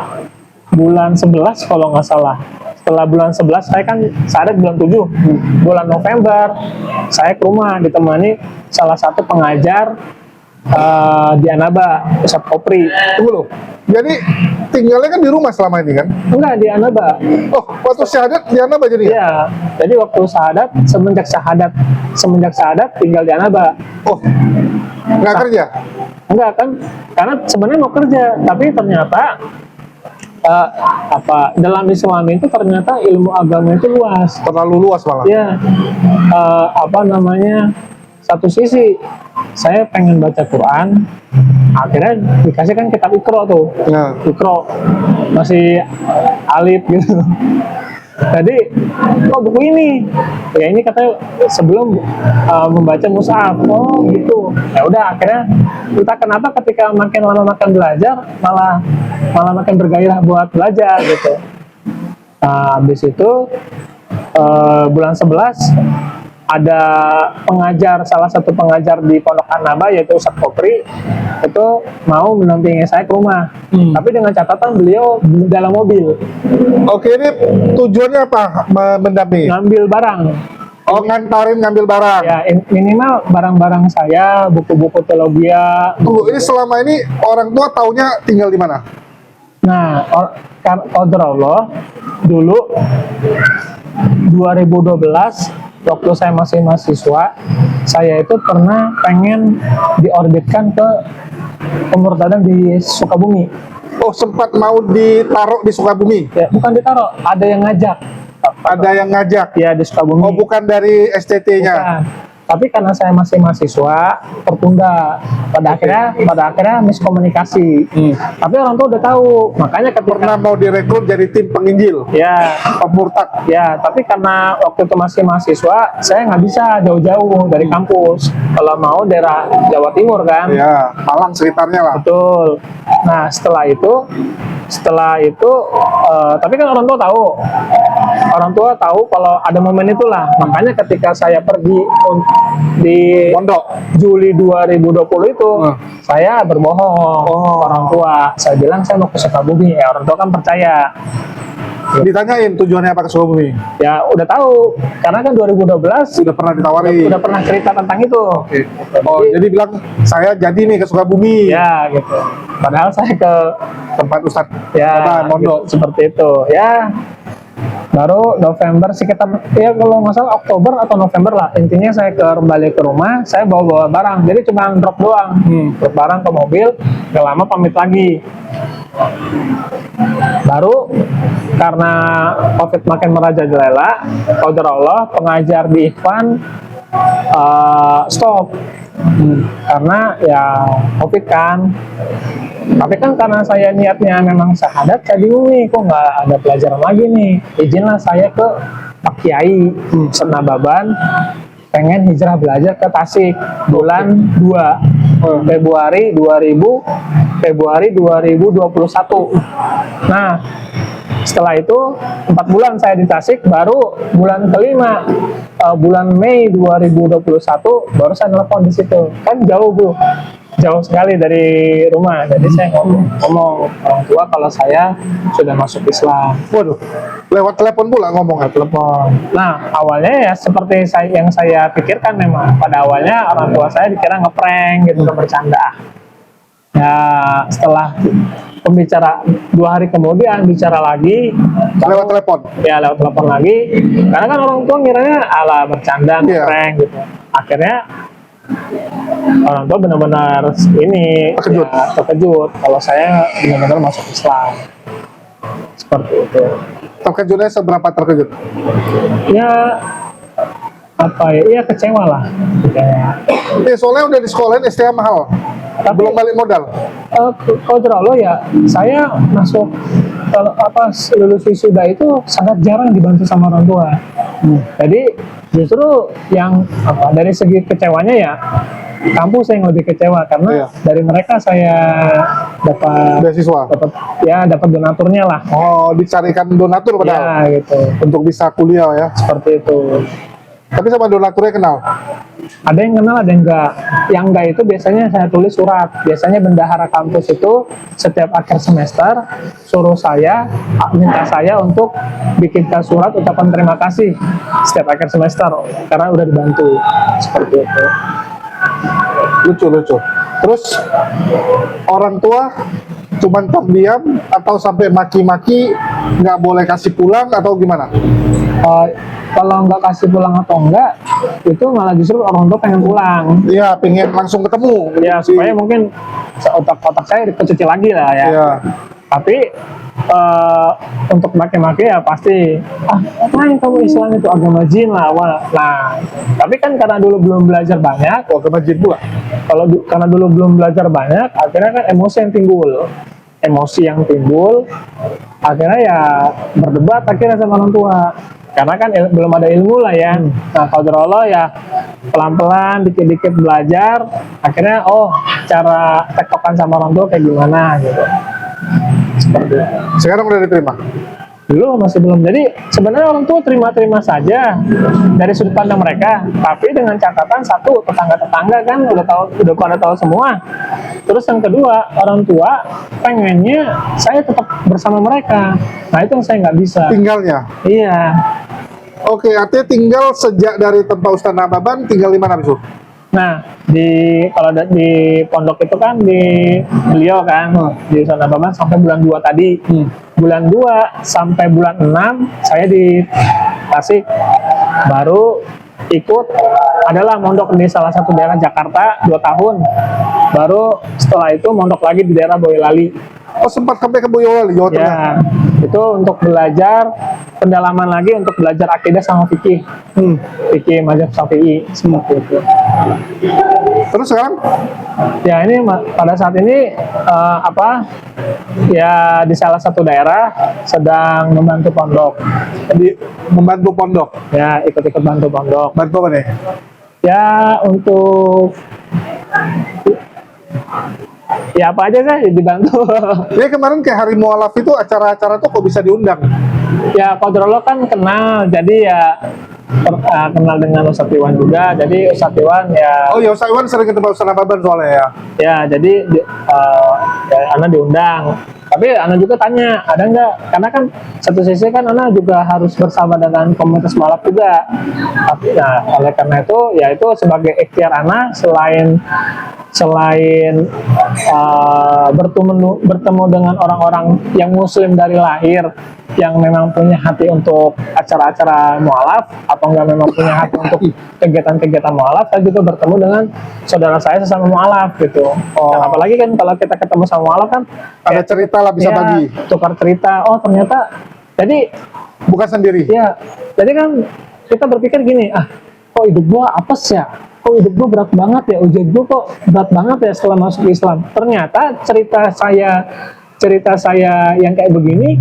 bulan 11 kalau nggak salah, setelah bulan 11 saya kan syahadat bulan 7, bulan November saya ke rumah ditemani salah satu pengajar di Anaba, Ustaz Kopri. Tunggu loh. Jadi tinggalnya kan di rumah selama ini kan? Enggak, di Anaba. Oh, waktu syahadat di Anaba jadi ya? Iya, jadi waktu semenjak syahadat tinggal di Anaba. Oh, nggak kerja? Enggak kan, karena sebenarnya mau kerja, tapi ternyata dalam Islam itu ternyata ilmu agama itu luas. Terlalu luas malah. Ya, satu sisi saya pengen baca Quran, akhirnya dikasih kan kitab Iqra tuh. Ya. Iqra masih alif gitu. Jadi, buku ini? Ya ini katanya sebelum membaca mushaf. Oh gitu. Ya udah akhirnya entah kenapa ketika makin lama makin belajar malah makin bergairah buat belajar gitu. Nah, habis itu bulan 11 ada salah satu pengajar di Pondok Anaba yaitu Ustaz Kopri itu mau mendampingi saya ke rumah, tapi dengan catatan beliau dalam mobil. Oke, ini tujuannya apa mendampingi? Ngambil barang. Oh, ngantarin ngambil barang. Ya, minimal barang-barang saya, buku-buku teologi. Tunggu, ini selama ini orang tua taunya tinggal di mana? Nah, qadarullah dulu 2012 waktu saya masih mahasiswa, saya itu pernah pengen diorbitkan ke pemurtadan di Sukabumi. Oh, sempat mau ditaruh di Sukabumi. Ya, bukan ditaruh, ada yang ngajak. Ada yang ngajak. Ya, di Sukabumi. Oh, bukan dari STT-nya. Bukan. Tapi karena saya masih mahasiswa, tertunda. Pada akhirnya miskomunikasi. Tapi orang tua udah tahu, makanya Pernah mau direkrut jadi tim penginjil, ya, pemurtad. ya, tapi karena waktu itu masih mahasiswa, saya nggak bisa jauh-jauh dari kampus. Kalau mau daerah Jawa Timur kan. Ya, Malang sekitarnya lah. Betul. Nah, setelah itu, tapi kan orang tua tahu kalau ada momen itulah. Makanya ketika saya pergi di Pondok. Juli 2020 itu, saya berbohong ke orang tua. Saya bilang saya mau ke Sukabumi. Ya, orang tua kan percaya. Ditanyain tujuannya apa ke Sukabumi? Ya, udah tahu. Karena kan 2012 Sudah pernah ditawari. udah pernah cerita tentang itu. Oke. Oh, jadi bilang saya jadi nih ke Sukabumi. Ya, gitu. Padahal saya ke Tempat Ustadz. ya Mondok. gitu, seperti itu ya. Baru November sekitar, ya kalau nggak salah Oktober atau November lah, intinya saya kembali ke rumah, saya bawa barang, jadi cuma drop doang, drop barang ke mobil, gak lama pamit lagi. Baru karena COVID makin merajalela, qadarullah pengajar di Ikhwan stop. Karena ya COVID kan. Tapi kan karena saya niatnya memang syahadat, saya bingung nih, kok nggak ada pelajaran lagi nih. Izinlah saya ke Pak Kiai Senababan, pengen hijrah belajar ke Tasik bulan 2 Februari 2021. Nah, setelah itu 4 bulan saya di Tasik, baru bulan kelima bulan Mei 2021 baru saya nelpon di situ. Kan jauh Bu, jauh sekali dari rumah. Jadi saya ngomong orang tua kalau saya sudah masuk Islam. Waduh, lewat telepon pula ngomong. Telepon. Nah, awalnya ya seperti yang saya pikirkan, memang pada awalnya orang tua saya dikira ngeprank gitu, bercanda. Ya, setelah pembicara 2 hari kemudian bicara lagi Lewat telepon. ya, lewat telepon lagi, karena kan orang tua ngiranya ala bercanda, Iya. ngeprank gitu. Akhirnya orang tua benar-benar ini Terkejut. ya, terkejut kalau saya benar-benar masuk Islam, seperti itu. Terkejutnya seberapa terkejut? Ya apa ya, ya kecewa lah kayak. Soalnya udah di sekolahin STH mahal. Tapi Belum balik modal. Qadarullah ya, saya masuk lulus wisuda itu sangat jarang dibantu sama orang tua. Jadi justru yang dari segi kecewanya ya kampus yang lebih kecewa, karena Iya. dari mereka saya Beasiswa. dapat donaturnya lah. Oh, dicarikan donatur padahal. Ya gitu, Untuk bisa kuliah ya. seperti itu. Tapi sama donaturnya kenal. Ada yang kenal, ada yang enggak. Yang enggak itu biasanya saya tulis surat. Biasanya bendahara kampus itu setiap akhir semester minta saya untuk bikinkan surat ucapan terima kasih setiap akhir semester karena udah dibantu, seperti itu. Lucu. Terus orang tua cuman terdiam atau sampai maki-maki, nggak boleh kasih pulang atau gimana? Kalau nggak kasih pulang atau enggak, itu malah justru orang tua pengen pulang. Iya, pengen langsung ketemu. Ya, supaya mungkin otak saya dikecil lagi lah ya. Iya. Tapi untuk maki-maki ya pasti, ngapain kamu Islam itu agama jin lah. Nah, tapi kan karena dulu belum belajar banyak, Oh, ke masjid pula. karena dulu belum belajar banyak, akhirnya kan emosi yang timbul, akhirnya ya berdebat akhirnya sama orang tua. Karena kan belum ada ilmu lah ya. Nah, qadarullah ya pelan-pelan, dikit-dikit belajar, akhirnya cara tektokan sama orang tua kayak gimana gitu. Seperti itu. Sekarang udah diterima. Dulu masih belum. Jadi sebenarnya orang tua terima-terima saja dari sudut pandang mereka, tapi dengan catatan satu, tetangga-tetangga kan udah pada tahu semua. Terus yang kedua, orang tua pengennya saya tetap bersama mereka. Nah, itu yang saya nggak bisa. Tinggalnya. Iya. Oke, artinya tinggal sejak dari tempat Ustaz Nababan tinggal di mana Bisu? Nah, di pondok itu kan di beliau kan di Sana Baban sampai bulan 2 tadi. Bulan 2 sampai bulan 6 saya di Tasik. Baru ikut adalah mondok di salah satu daerah Jakarta 2 tahun. Baru setelah itu mondok lagi di daerah Boyolali. Oh, sempat sampai ke Boyolali, Jawa Tengah. Ya, itu untuk belajar pendalaman lagi untuk belajar akidah sama fikih. Fikih mazhab Syafi'i seperti itu. Terus sekarang? Ya ini pada saat ini ya di salah satu daerah sedang membantu pondok. Jadi membantu pondok. Ya ikut-ikut bantu pondok. Bantu apa nih? Ya untuk ya apa aja sih dibantu. Ya kemarin kayak Hari Mualaf itu acara-acara tuh kok bisa diundang? Ya Kodrolo kan kenal, jadi ya kenal dengan Ustadz Iwan juga. Jadi Ustadz Iwan ya. Oh ya, Ustaz Iwan sering ketemu Ustaz Nababan soalnya ya. Ya jadi ya, Ana diundang. Tapi Ana juga tanya, ada nggak? Karena kan satu sisi kan Ana juga harus bersama dengan komunitas balap juga. Tapi nah, oleh karena itu, ya itu sebagai ikhtiar Ana selain bertemu dengan orang-orang yang muslim dari lahir, yang memang punya hati untuk acara-acara mualaf, atau nggak memang punya hati untuk kegiatan-kegiatan mualaf, saya juga bertemu dengan saudara saya sesama mualaf gitu. Dan apalagi kan kalau kita ketemu sama mualaf kan Ada cerita lah, bisa ya, bagi. tukar cerita. Oh ternyata jadi Bukan sendiri. ya, jadi kan kita berpikir gini, kok hidup gua apes ya, kok hidup gua berat banget ya, ujian gua kok berat banget ya setelah masuk Islam. Ternyata cerita saya yang kayak begini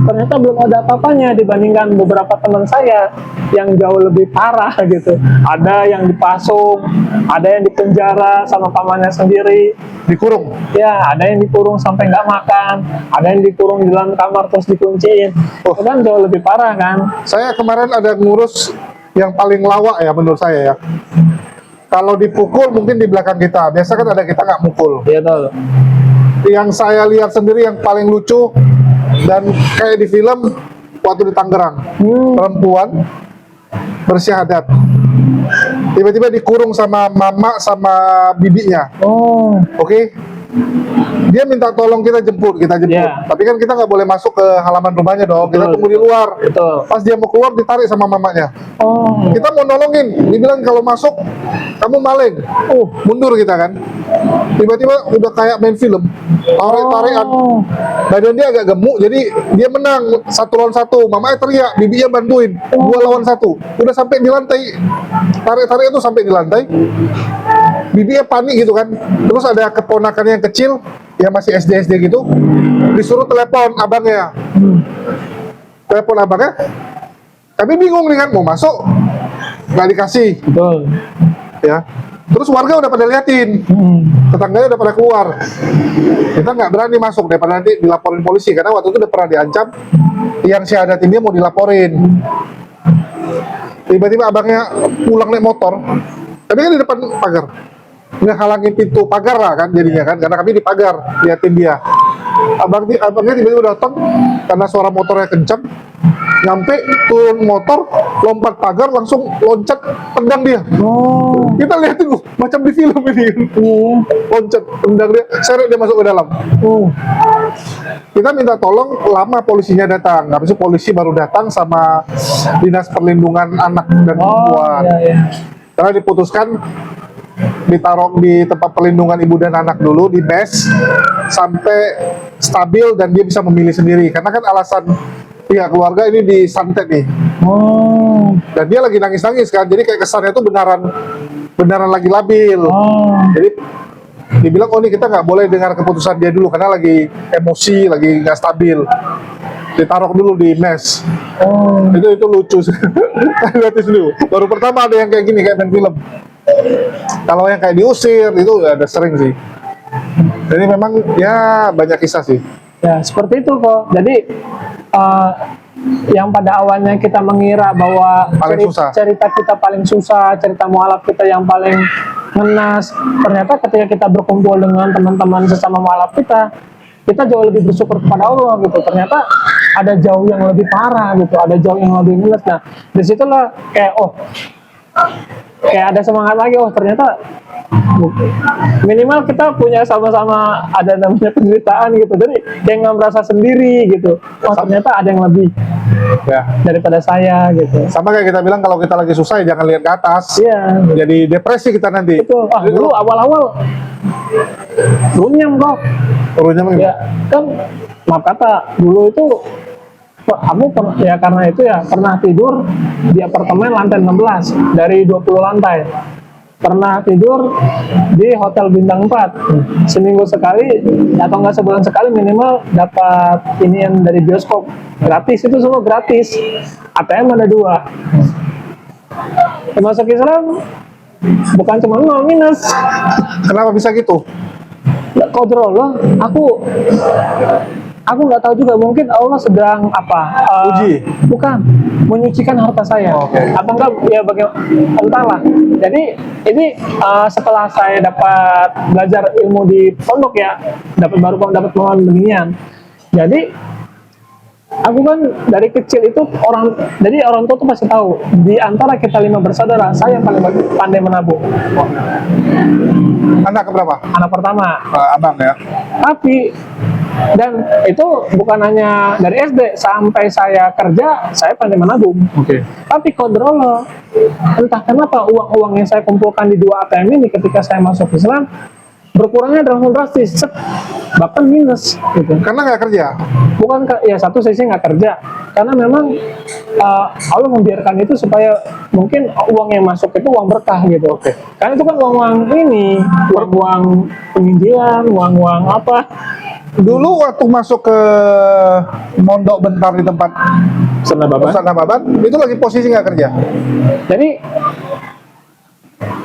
ternyata belum ada apa-apanya dibandingkan beberapa teman saya yang jauh lebih parah gitu. Ada yang dipasung, ada yang dipenjara sama pamannya sendiri, Dikurung. ya ada yang dikurung sampai nggak makan, ada yang dikurung di dalam kamar terus dikunciin. Itu kan jauh lebih parah kan. Saya kemarin ada ngurus yang paling lawak ya menurut saya ya. Kalau dipukul mungkin di belakang kita. Biasa kan ada kita nggak mukul. Iya tuh. Yang saya lihat sendiri yang paling lucu dan kayak di film waktu di Tangerang, perempuan bersyahadat tiba-tiba dikurung sama mama sama bibinya. Oh, Oke, dia minta tolong kita jemput. Iya. Tapi kan kita nggak boleh masuk ke halaman rumahnya dong. Kita Betul, tunggu di luar. betul. Pas dia mau keluar ditarik sama mamanya. Oh, Kita mau nolongin, dibilang kalau masuk kamu maling. Mundur kita kan. Tiba-tiba udah kayak main film, tarik-tarikan. Badan dia agak gemuk, jadi dia menang 1 lawan 1. Mamanya teriak, bibinya bantuin 2 lawan 1. Udah sampai di lantai, tarik-tarik itu sampai di lantai. Bibinya panik gitu kan. Terus ada keponakannya yang kecil, yang masih SD gitu, disuruh telepon abangnya. Telepon abangnya, kami bingung nih kan, mau masuk nggak dikasih betul. ya. Terus warga udah pada liatin, tetangganya udah pada keluar. Kita nggak berani masuk daripada nanti dilaporin polisi, karena waktu itu udah pernah diancam yang syahadatin dia mau dilaporin. Tiba-tiba abangnya pulang naik motor, tapi kan di depan pagar, ngehalangin pintu pagar lah kan jadinya kan, karena kami di pagar liatin dia. Abangnya tiba-tiba datang karena suara motornya kencang, nyampe turun motor, lompat pagar, langsung loncat tendang dia. Kita lihatin macam di film ini, loncat tendang dia, seret dia masuk ke dalam. Kita minta tolong, lama polisinya datang. Habis itu polisi baru datang sama dinas perlindungan anak dan perempuan. Karena diputuskan ditaruh di tempat perlindungan ibu dan anak dulu di mes sampai stabil dan dia bisa memilih sendiri. Karena kan alasan pihak keluarga ini disantet nih. Dan dia lagi nangis-nangis kan, jadi kayak kesannya itu benaran lagi labil. Jadi dibilang, oh ini kita nggak boleh dengar keputusan dia dulu karena lagi emosi, lagi nggak stabil. Ditaruh dulu di mes. Itu lucu sih. Gratis dulu. Baru pertama ada yang kayak gini, kayak main film. Kalau yang kayak diusir itu ada sering sih. Jadi memang ya banyak kisah sih. Ya seperti itu kok. Jadi yang pada awalnya kita mengira bahwa cerita kita paling susah, cerita mualaf kita yang paling ngenas, ternyata ketika kita berkumpul dengan teman-teman sesama mualaf kita jauh lebih bersyukur kepada Allah gitu. Ternyata ada jauh yang lebih parah gitu, ada jauh yang lebih minus. Nah, disitulah kayak kayak ada semangat lagi. Oh, ternyata minimal kita punya sama-sama ada namanya penderitaan gitu. Jadi kayak nggak merasa sendiri gitu. Oh, ternyata ada yang lebih Ya. daripada saya gitu. Sama kayak kita bilang kalau kita lagi susah ya jangan lihat ke atas. Iya. Jadi depresi kita nanti. Itu dulu awal-awal runyam kok. Turunnya Ya kan, maaf kata dulu itu aku ya karena itu ya pernah tidur di apartemen lantai 16 dari 20 lantai. Pernah tidur di hotel bintang 4 seminggu sekali atau enggak sebulan sekali minimal dapat ini yang dari bioskop gratis, itu semua gratis. ATM ada 2. Termasuk Islam bukan cuma 0 minus. Kenapa bisa gitu? Nggak kontrol loh. Aku nggak tahu juga, mungkin Allah sedang Uji? bukan, menyucikan harta saya. Oke. Atau enggak ya bagaimana, entahlah. Jadi ini setelah saya dapat belajar ilmu di pondok ya, dapat pengalaman beginian. Jadi aku kan dari kecil itu jadi orang tua tuh pasti tahu di antara kita 5 bersaudara saya yang paling pandai menabung. Anak keberapa? Anak pertama. Abang ya. Tapi dan itu bukan hanya dari SD, sampai saya kerja saya pandai menabung. Oke. Tapi kodrolo, entah kenapa uang-uang yang saya kumpulkan di 2 ATM ini ketika saya masuk Islam berkurangnya drastis, bahkan minus gitu. Karena nggak kerja. Bukan ya, satu sisi nggak kerja karena memang Allah membiarkan itu supaya mungkin uang yang masuk itu uang berkah gitu. Oke. Karena itu kan uang ini, uang penginjilan, uang apa. Dulu waktu masuk ke Mondok Bentar di tempat Sana Baban. Ustaz Nababan, itu lagi posisi nggak kerja. Jadi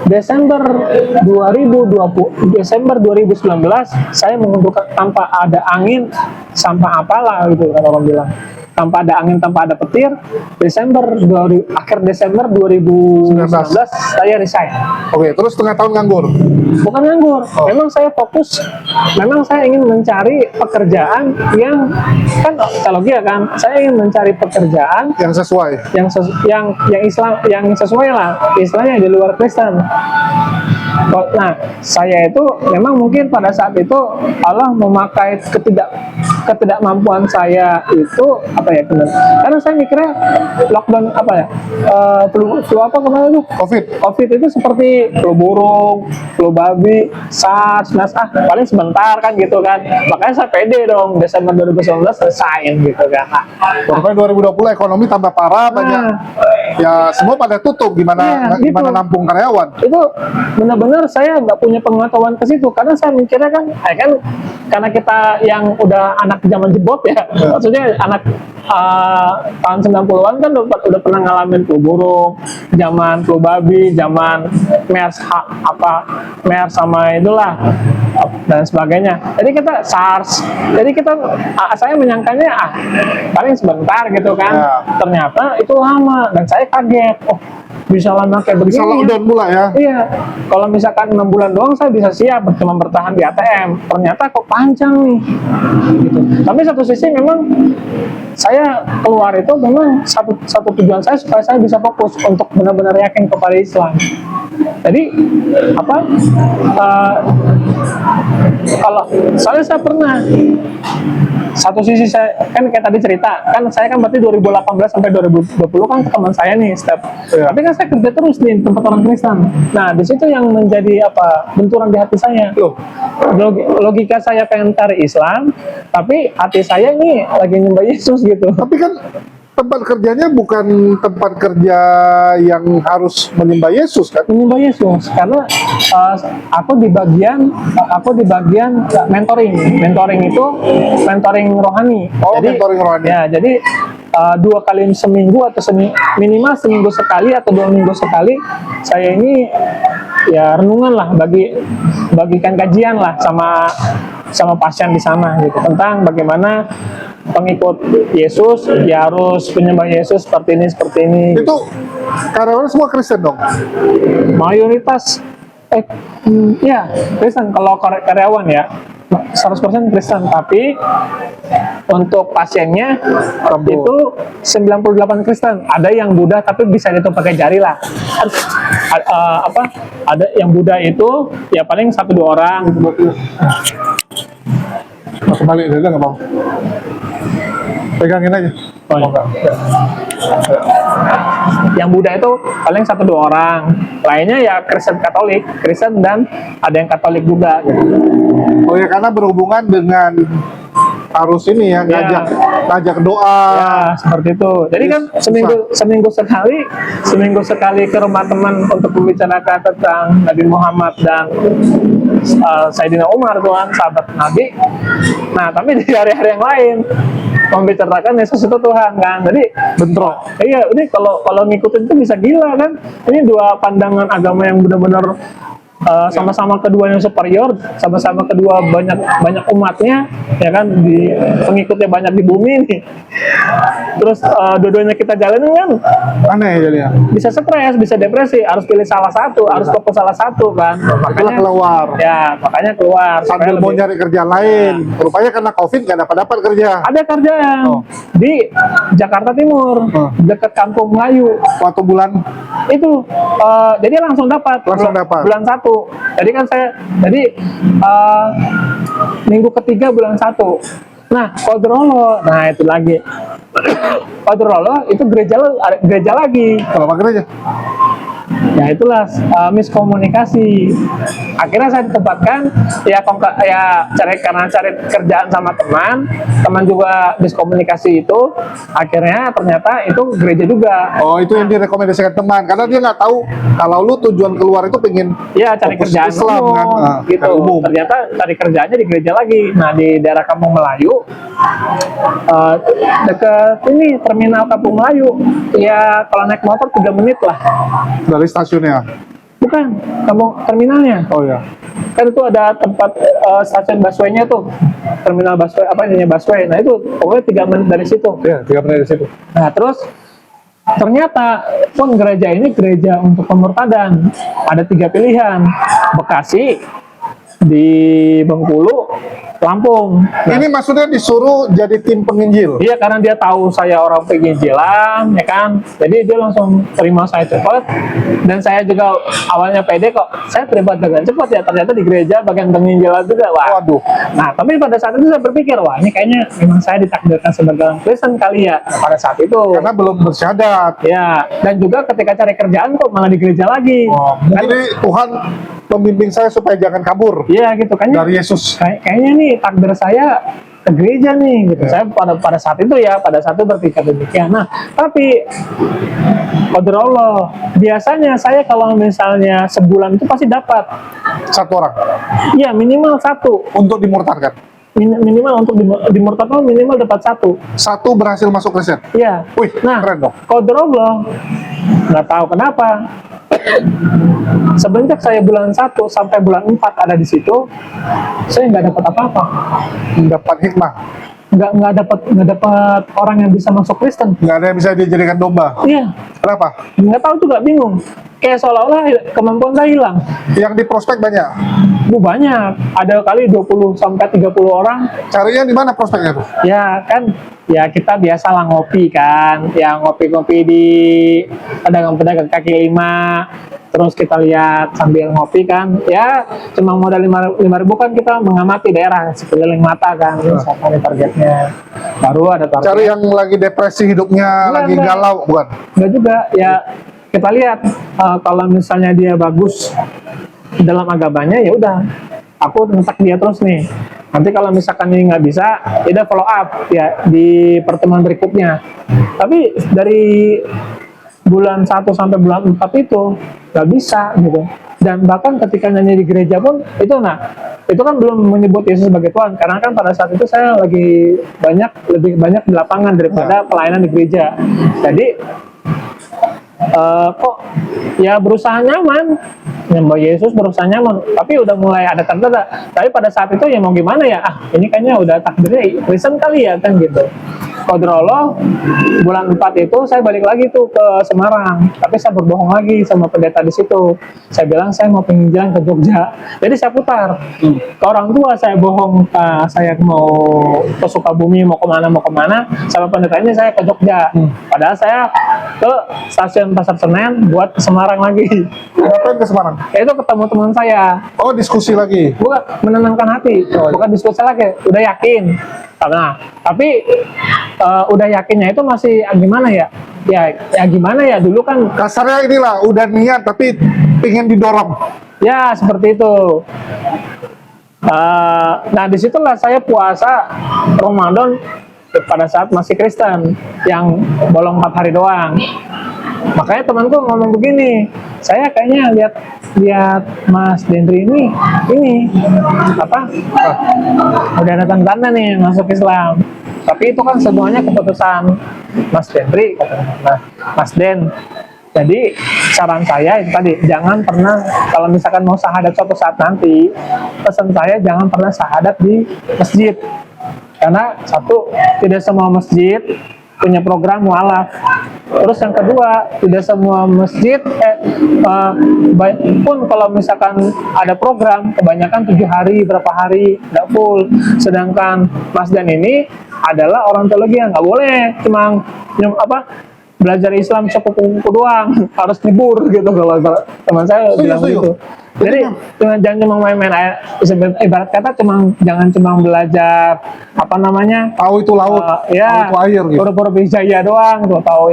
Desember 2019 saya mengumpulkan tanpa ada angin, sampah apalah gitu kan orang bilang. Tanpa ada angin, tanpa ada petir. Akhir Desember 2019 saya resign. Oke, terus setengah tahun nganggur. Bukan nganggur, memang saya fokus, memang saya ingin mencari pekerjaan yang kan teologi ya kan, saya ingin mencari pekerjaan Yang sesuai. yang Islam, yang sesuai lah istilahnya di luar Kristen. Nah, saya itu memang mungkin pada saat itu Allah memakai ketidakmampuan saya itu apa ya benar. Karena saya mikirnya lockdown apa ya, flu apa kemarin itu? COVID itu seperti flu burung, flu babi, SARS, MERS, paling sebentar kan gitu kan. Makanya saya pede dong Desember 2019 selesai gitu kan. Pokoknya 2020 ekonomi tambah parah, banyak ya semua pada tutup, gimana gitu. gimana nampung karyawan. Itu benar-benar saya nggak punya pengetahuan ke situ karena saya mikirnya kan karena kita yang udah anak zaman jebot ya, maksudnya anak tahun 90-an kan udah pernah ngalamin flu burung, zaman flu babi, zaman MERS MERS sama itulah dan sebagainya. Jadi kita SARS, jadi saya menyangkanya paling sebentar gitu kan. Ternyata itu lama dan saya kaget. Oh, bisa lama kayak begini. Bisa lockdown pula ya. Iya, kalau misalkan 6 bulan doang saya bisa siap cuma bertahan di ATM. Ternyata kok panjang nih. Gitu. Tapi satu sisi memang saya keluar itu memang satu tujuan saya supaya saya bisa fokus untuk benar-benar yakin kepada Islam. Jadi kalau saya pernah satu sisi saya kan kayak tadi cerita kan saya kan berarti 2018 sampai 2020 kan teman saya nih tapi kan saya kerja terus di tempat orang Kristen. Nah di situ yang menjadi benturan di hati saya. Logika saya pengen cari Islam, tapi hati saya ini lagi nyembah Yesus gitu. Tapi kan tempat kerjanya bukan tempat kerja yang harus menyembah Yesus kan? Menyembah Yesus karena aku di bagian mentoring itu mentoring rohani. Jadi, mentoring rohani. Ya, jadi 2 kali seminggu atau minimal seminggu sekali atau 2 minggu sekali saya ini ya renungan lah, bagikan kajian lah sama pasien di sana gitu tentang bagaimana pengikut Yesus ya harus penyembah Yesus seperti ini. Itu karyawan semua Kristen dong? Mayoritas ya Kristen kalau karyawan ya. 100% Kristen, tapi untuk pasiennya Rambo. itu 98 Kristen. Ada yang Buddha tapi bisa dihitung pakai jari lah. Ada yang Buddha itu ya paling 1-2 orang. Masuk balik dulu nggak mau. Pegangin aja. Oh, iya. Yang Buddha itu paling 1-2 orang. Lainnya ya Kristen dan ada yang Katolik juga gitu. Oh ya, karena berhubungan dengan harus ini ya, ngajak doa. Ya, seperti itu. Jadi kan seminggu sekali ke rumah teman untuk membicarakan tentang Nabi Muhammad dan Sayyidina Umar, Tuhan, sahabat Nabi. Nah, tapi di hari-hari yang lain membicarakan Yesus itu Tuhan kan. Jadi Bentrok. iya, ini kalau ngikutin itu bisa gila kan. Ini dua pandangan agama yang benar-benar sama-sama keduanya superior, sama-sama kedua banyak umatnya, ya kan, di pengikutnya banyak di bumi nih. Terus dua-duanya kita jalanin kan, Aneh jadinya. bisa stres, bisa depresi, harus pilih salah satu, harus fokus salah satu kan. Makanya keluar. Ya, makanya keluar. Sambil supaya mau lebih- nyari kerja lain. Rupanya karena COVID nggak dapat kerja. ada kerjaan Oh. di Jakarta Timur, dekat Kampung Melayu. Waktu bulan Itu jadi langsung dapat bulan 1. Jadi kan minggu ketiga bulan 1. Nah, Kodrolo, nah itu lagi. Kodrolo itu gereja lagi. berapa gereja? Ya itulah miskomunikasi. Akhirnya saya ditempatkan karena cari kerjaan sama teman juga miskomunikasi itu. Akhirnya ternyata itu gereja juga. Oh, itu yang direkomendasikan teman, karena dia nggak tahu kalau lu tujuan keluar itu pengen Ya cari fokus kerjaan Islam umum, kan, gitu. umum. Ternyata cari kerjaannya di gereja lagi. Nah di daerah Kampung Melayu, dekat ini terminal Kampung Melayu. Ya kalau naik motor 3 menit lah. dari stasiunnya. Bukan, kampung terminalnya. Oh ya. Kan itu ada tempat stasiun busway-nya tuh. Terminal busway, apa namanya busway. Nah itu pokoknya 3 menit dari situ. Iya, 3 menit di situ. Nah terus ternyata pun gereja ini gereja untuk pemurtadan. Ada 3 pilihan, Bekasi, di Bengkulu, Lampung. Nah, Ini maksudnya disuruh jadi tim penginjil. iya, karena dia tahu saya orang penginjilan, ya kan. Jadi dia langsung terima saya cepat. Dan saya juga awalnya pede kok. Saya terima dengan cepat ya. Ternyata di gereja bagian penginjilan juga. Wah. Waduh. Nah, tapi pada saat itu saya berpikir, wah ini kayaknya memang saya ditakdirkan sebagai orang Kristen kali ya. Nah, pada saat itu. Karena belum bersyahadat. Ya, dan juga ketika cari kerjaan kok malah di gereja lagi. Oh, Kan- jadi Tuhan membimbing saya supaya jangan kabur Iya gitu kan. dari Yesus. Kayaknya nih takdir saya ke gereja nih gitu. Saya pada saat itu berpikir demikian. Nah, tapi qadir Allah, biasanya saya kalau misalnya sebulan itu pasti dapat. Satu orang Iya, minimal 1. untuk dimurtadkan. Minimal untuk dimurtadkan minimal dapat 1. Satu berhasil masuk Kristen. Iya. Wih, Nah, keren dong. qadir Allah nggak tahu kenapa. Semenjak saya bulan 1 sampai bulan 4 ada di situ, saya nggak dapat apa-apa. Dapat hikmah. Nggak dapat orang yang bisa masuk Kristen. Nggak ada yang bisa dijadikan domba. Iya, Kenapa? nggak tahu juga, bingung. Kayak seolah-olah kemampuan saya hilang. Yang di prospek banyak. Banyak, ada kali 20 sampai 30 orang. Carinya di mana prospeknya tuh? Ya kan, ya kita biasalah ngopi kan, ya ngopi-ngopi di pedagang-pedagang kaki lima. Terus kita lihat sambil ngopi kan, ya cuma modal 5.000 kan, kita mengamati daerah sekeliling mata kan, siapa nih targetnya. Baru ada target. Cari yang lagi depresi hidupnya, lagi Enggak. galau, bukan? Enggak juga, ya kita lihat kalau misalnya dia bagus dalam agamanya, ya udah aku nentak dia terus nih. Nanti kalau misalkan ini nggak bisa, ya udah follow up ya di pertemuan berikutnya. Tapi dari bulan 1 sampai bulan 4 itu nggak bisa gitu. Dan bahkan ketika nyanyi di gereja pun itu kan belum menyebut Yesus sebagai Tuhan, karena kan pada saat itu saya lagi lebih banyak di lapangan daripada pelayanan di gereja. Jadi kok ya berusaha nyaman, nyembah Yesus berusaha nyaman, tapi udah mulai ada tanda. Tapi pada saat itu ya mau gimana ya, ini kayaknya udah takdirnya Kristen kali ya kan gitu. Kodroloh bulan 4 itu saya balik lagi tuh ke Semarang, tapi saya berbohong lagi sama pendeta di situ. Saya bilang saya mau penginjilan ke Jogja, jadi saya putar ke orang tua. Saya bohong, saya mau ke Sukabumi, mau kemana, sama pendeta ini saya ke Jogja. Padahal saya ke stasiun Pasar Senen buat ke Semarang lagi. Ngapain ke Semarang? Itu ketemu teman saya, Oh, diskusi lagi. bukan menenangkan hati, bukan diskusi lagi, udah yakin. Nah, tapi udah yakinnya itu masih gimana ya? Ya gimana ya, dulu kan Kasarnya inilah, udah niat tapi pengen didorong. ya seperti itu. Nah, disitulah saya puasa Ramadan pada saat masih Kristen, yang bolong 4 hari doang. Makanya temanku ngomong begini, saya kayaknya lihat Mas Dendri ini apa? Udah ada tanda nih masuk Islam. Tapi itu kan semuanya keputusan Mas Dendri, nah, Mas Den. Jadi saran saya itu tadi, jangan pernah kalau misalkan mau syahadat suatu saat nanti, pesan saya jangan pernah syahadat di masjid. Karena satu, tidak semua masjid punya program mualaf. Terus yang kedua, tidak semua masjid pun kalau misalkan ada program, kebanyakan 7 hari, berapa hari, nggak full. Sedangkan Mas Dan ini adalah orang teologi yang nggak boleh cuma belajar Islam sepupu doang, harus libur gitu. Kalau teman saya bilang gitu. Jadi jangan cuma main-main ibarat kata jangan cuma belajar Tahu itu laut, ya, tahu itu air gitu. pura-pura bijaya doang tuh, tahu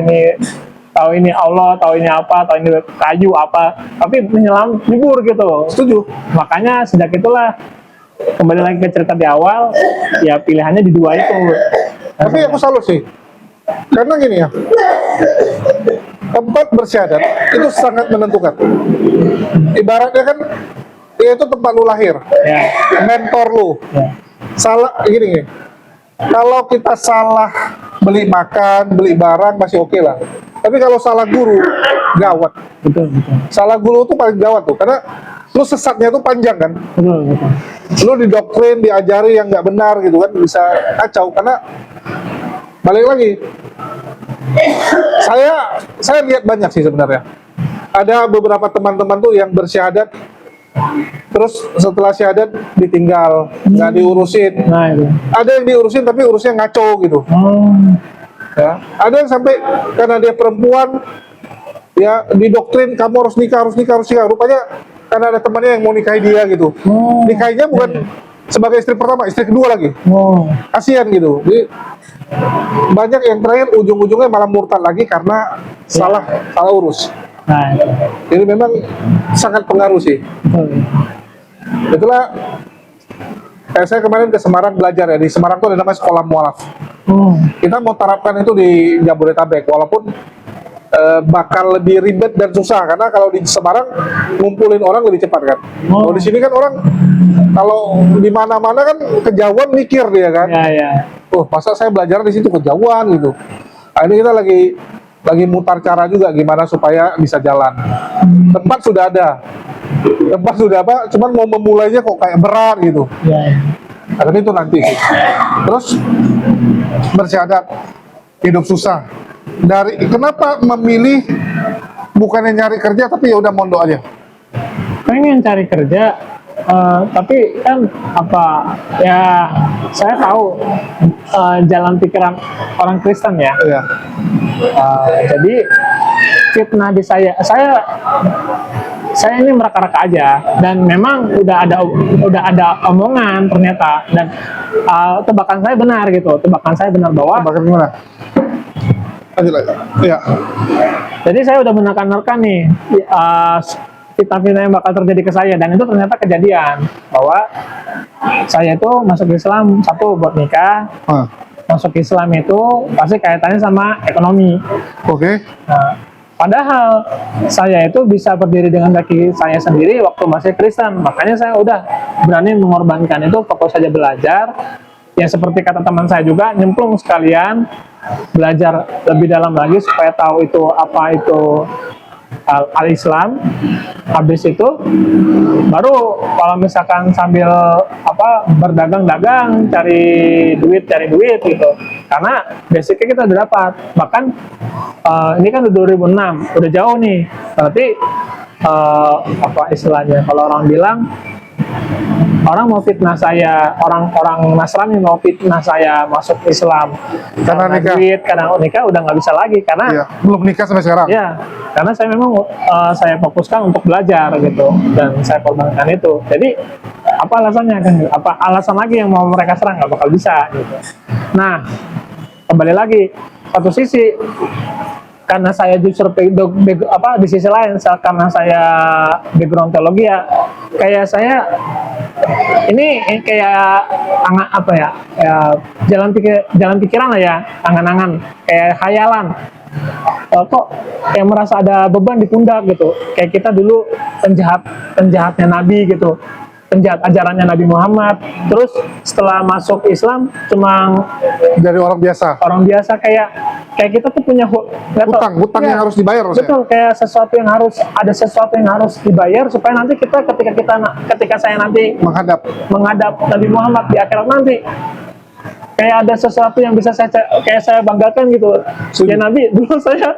ini Allah, tahu ini apa, tahu ini kayu apa, tapi menyelam libur gitu. Setuju. Makanya sejak itulah, kembali lagi ke cerita di awal, ya pilihannya di dua itu. Tapi aku salut sih. Karena gini ya, tempat bersyahadat itu sangat menentukan. Ibaratnya kan, ya itu tempat lu lahir, Ya, mentor lu. ya, Salah gini. Kalau kita salah beli makan, beli barang masih oke lah. Tapi kalau salah guru, gawat. betul. Salah guru tuh paling gawat tuh, karena lu sesatnya tuh panjang kan. Betul. Lu didoktrin, diajari yang nggak benar gitu kan, bisa kacau. Karena balik lagi, saya lihat banyak sih sebenarnya. Ada beberapa teman-teman tuh yang bersyahadat, terus setelah syahadat ditinggal, nggak diurusin. Nah itu. Ada yang diurusin tapi urusnya ngaco gitu. Ya. Ada yang sampai karena dia perempuan, ya didoktrin kamu harus nikah. Rupanya karena ada temannya yang mau nikahi dia gitu. Nikahinya bukan sebagai istri pertama, istri kedua lagi. Kasihan gitu. Jadi banyak yang terakhir ujung-ujungnya malah murtad lagi karena salah urus. Nah itu. Jadi memang sangat pengaruh sih. Betul. Itulah saya kemarin ke Semarang belajar ya. Di Semarang tuh ada namanya sekolah mualaf. Kita mau terapkan itu di Jabodetabek, walaupun bakal lebih ribet dan susah, karena kalau di Semarang ngumpulin orang lebih cepat kan. Kalau di sini kan orang kalau di mana-mana kan kejauhan mikir dia kan. Ya. Masa saya belajar di situ kejauhan gitu. Nah, ini kita lagi mutar cara juga gimana supaya bisa jalan. Tempat sudah ada. Tempat sudah apa, cuman mau memulainya kok kayak berat gitu. Ya. Nah, tapi itu nanti sih. Terus bersyahadat, hidup susah. Kenapa memilih bukannya nyari kerja tapi ya udah mondok aja? Pengen cari kerja, tapi kan ya saya tahu jalan pikiran orang Kristen ya. Iya. Jadi fitnah di saya ini meraka-raka aja, dan memang udah ada omongan ternyata, dan tebakan saya benar gitu. Tebakan saya benar bahwa Bagaimana? Lanjut lagi. Iya. jadi saya udah menekan-nekan nih fitnah-fitnah yang bakal terjadi ke saya, dan itu ternyata kejadian bahwa saya itu masuk Islam satu buat nikah. Masuk Islam itu pasti kaitannya sama ekonomi. Oke. Nah, padahal saya itu bisa berdiri dengan kaki saya sendiri waktu masih Kristen. Makanya saya udah berani mengorbankan itu, fokus saja belajar. Ya seperti kata teman saya juga, nyemplung sekalian, belajar lebih dalam lagi supaya tahu itu apa itu al-Islam. Habis itu baru kalau misalkan sambil berdagang-dagang cari duit gitu, karena basicnya kita udah dapat. Bahkan ini kan udah 2006, udah jauh nih, berarti apa istilahnya, kalau orang bilang orang mau fitnah saya, orang Nasrani mau fitnah saya masuk Islam Karena nikah. duit, karena nikah udah nggak bisa lagi, karena Iya, belum nikah sampai sekarang. ya, karena saya memang saya fokuskan untuk belajar gitu, dan saya korbankan itu. Jadi apa alasannya kan? Apa alasan lagi yang mau mereka serang? Nggak bakal bisa gitu. Nah, kembali lagi, satu sisi karena saya justru di sisi lain, karena saya background teologi ya, kayak saya ini kayak jalan pikiran lah ya, angan-angan, kayak khayalan. Kok kayak merasa ada beban di pundak gitu, kayak kita dulu penjahatnya Nabi gitu, penjahat ajarannya Nabi Muhammad. Terus setelah masuk Islam cuma Dari orang biasa. kayak kita tuh punya Hutang ya, yang harus dibayar maksudnya. betul, kayak sesuatu yang harus dibayar supaya nanti ketika saya nanti menghadap Nabi Muhammad di akhirat nanti, kayak ada sesuatu yang bisa saya banggakan gitu. Setuju. Ya Nabi, dulu saya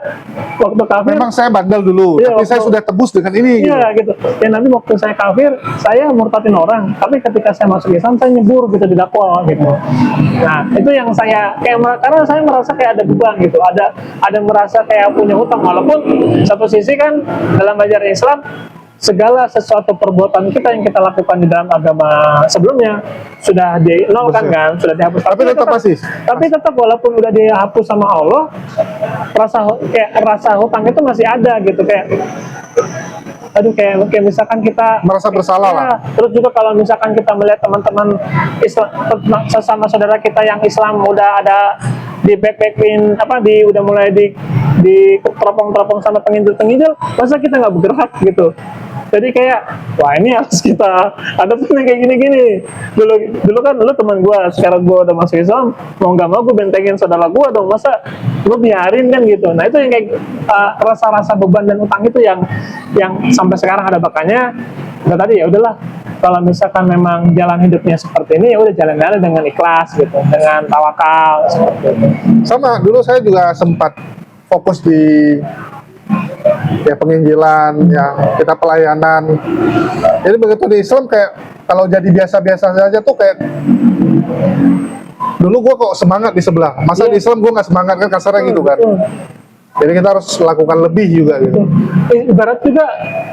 waktu kafir, Memang saya bandel dulu, Iya, tapi saya waktu- sudah tebus dengan ini. Gitu. iya gitu. Ya Nabi, waktu saya kafir, saya murtadin orang, tapi ketika saya masuk Islam, saya nyebur gitu di dakwah gitu. Nah, itu yang saya karena saya merasa kayak ada beban gitu, ada merasa kayak punya hutang, walaupun satu sisi kan dalam ajaran Islam segala sesuatu perbuatan kita yang kita lakukan di dalam agama sebelumnya sudah dinolkan Betul. kan, sudah dihapus. Tapi tetap masih. Tapi tetap walaupun udah dihapus sama Allah, rasa hutang itu masih ada gitu, kayak aduh, kayak misalkan kita Merasa bersalah lah. Terus juga kalau misalkan kita melihat teman-teman Islam, sesama saudara kita yang Islam udah ada di backpackin udah mulai di teropong-teropong sama penginjil-penginjil, masa kita nggak bergerak gitu. Jadi kayak, wah ini harus kita ada punya kayak gini-gini. Dulu kan lu teman gue, sekarang gue udah masuk Islam, mau nggak mau gue bentengin saudara gue dong, masa lu biarin kan gitu. Nah itu yang kayak rasa-rasa beban dan utang itu yang sampai sekarang ada bakanya. Nah tadi ya udahlah, kalau misalkan memang jalan hidupnya seperti ini, ya udah jalan-jalan dengan ikhlas gitu, dengan tawakal seperti itu. Sama, dulu saya juga sempat fokus di penginjilan, yang kita pelayanan. Jadi begitu di Islam kayak kalau jadi biasa-biasa saja tuh kayak dulu gue kok semangat di sebelah, masa Iya. di Islam gue nggak semangat kan, kasarnya gitu kan. Betul. Jadi kita harus lakukan lebih juga gitu. Ibarat juga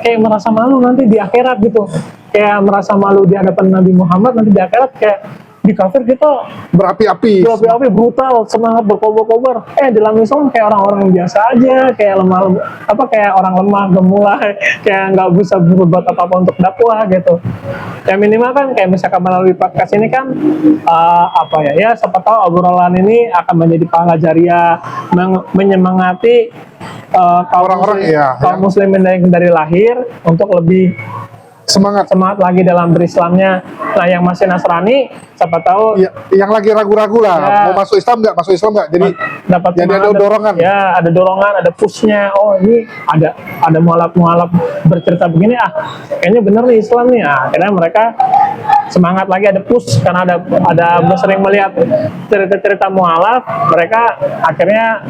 kayak merasa malu nanti di akhirat gitu, kayak merasa malu di hadapan Nabi Muhammad nanti di akhirat, kayak di kafir kita Berapi-api. brutal, semangat berkobar-kobar. Di dalam Islam kayak orang-orang yang biasa aja, kayak kayak orang lemah, gemulai, kayak nggak bisa berbuat apa-apa untuk dakwah gitu. Ya minimal kan kayak misalkan melalui podcast ini kan siapa tahu obrolan ini akan menjadi pahala jariah, menyemangati Orang-orang, kaum muslimin dari lahir untuk lebih Semangat. lagi dalam berislamnya. Nah yang masih Nasrani, siapa tahu Ya, yang lagi ragu-ragu lah, Ya. mau masuk Islam nggak, jadi dapat jadi ada semangat, dorongan. ya ada dorongan, ada pushnya. Oh ini ada mualaf bercerita begini, kayaknya bener nih Islam nih. Akhirnya mereka semangat lagi, ada push karena ada sering melihat cerita-cerita mualaf, mereka akhirnya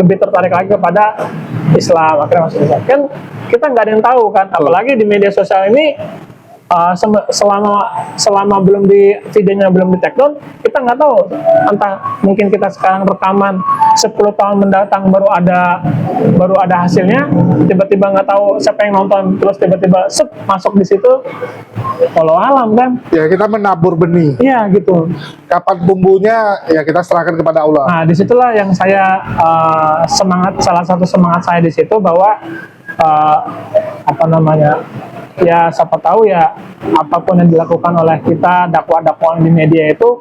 lebih tertarik lagi kepada Islam, akhirnya masuk Islam. Kan kita nggak ada yang tahu kan, apalagi di media sosial ini. Selama videonya belum di take down, kita nggak tahu, entah mungkin kita sekarang rekaman 10 tahun mendatang baru ada hasilnya, tiba-tiba nggak tahu siapa yang nonton, terus tiba-tiba masuk di situ, walau alam kan. Ya kita menabur benih. Iya gitu. Kapan tumbuhnya ya kita serahkan kepada Allah. Nah disitulah yang saya salah satu semangat saya di situ, bahwa ya siapa tahu ya apapun yang dilakukan oleh kita, dakwah-dakwaan di media itu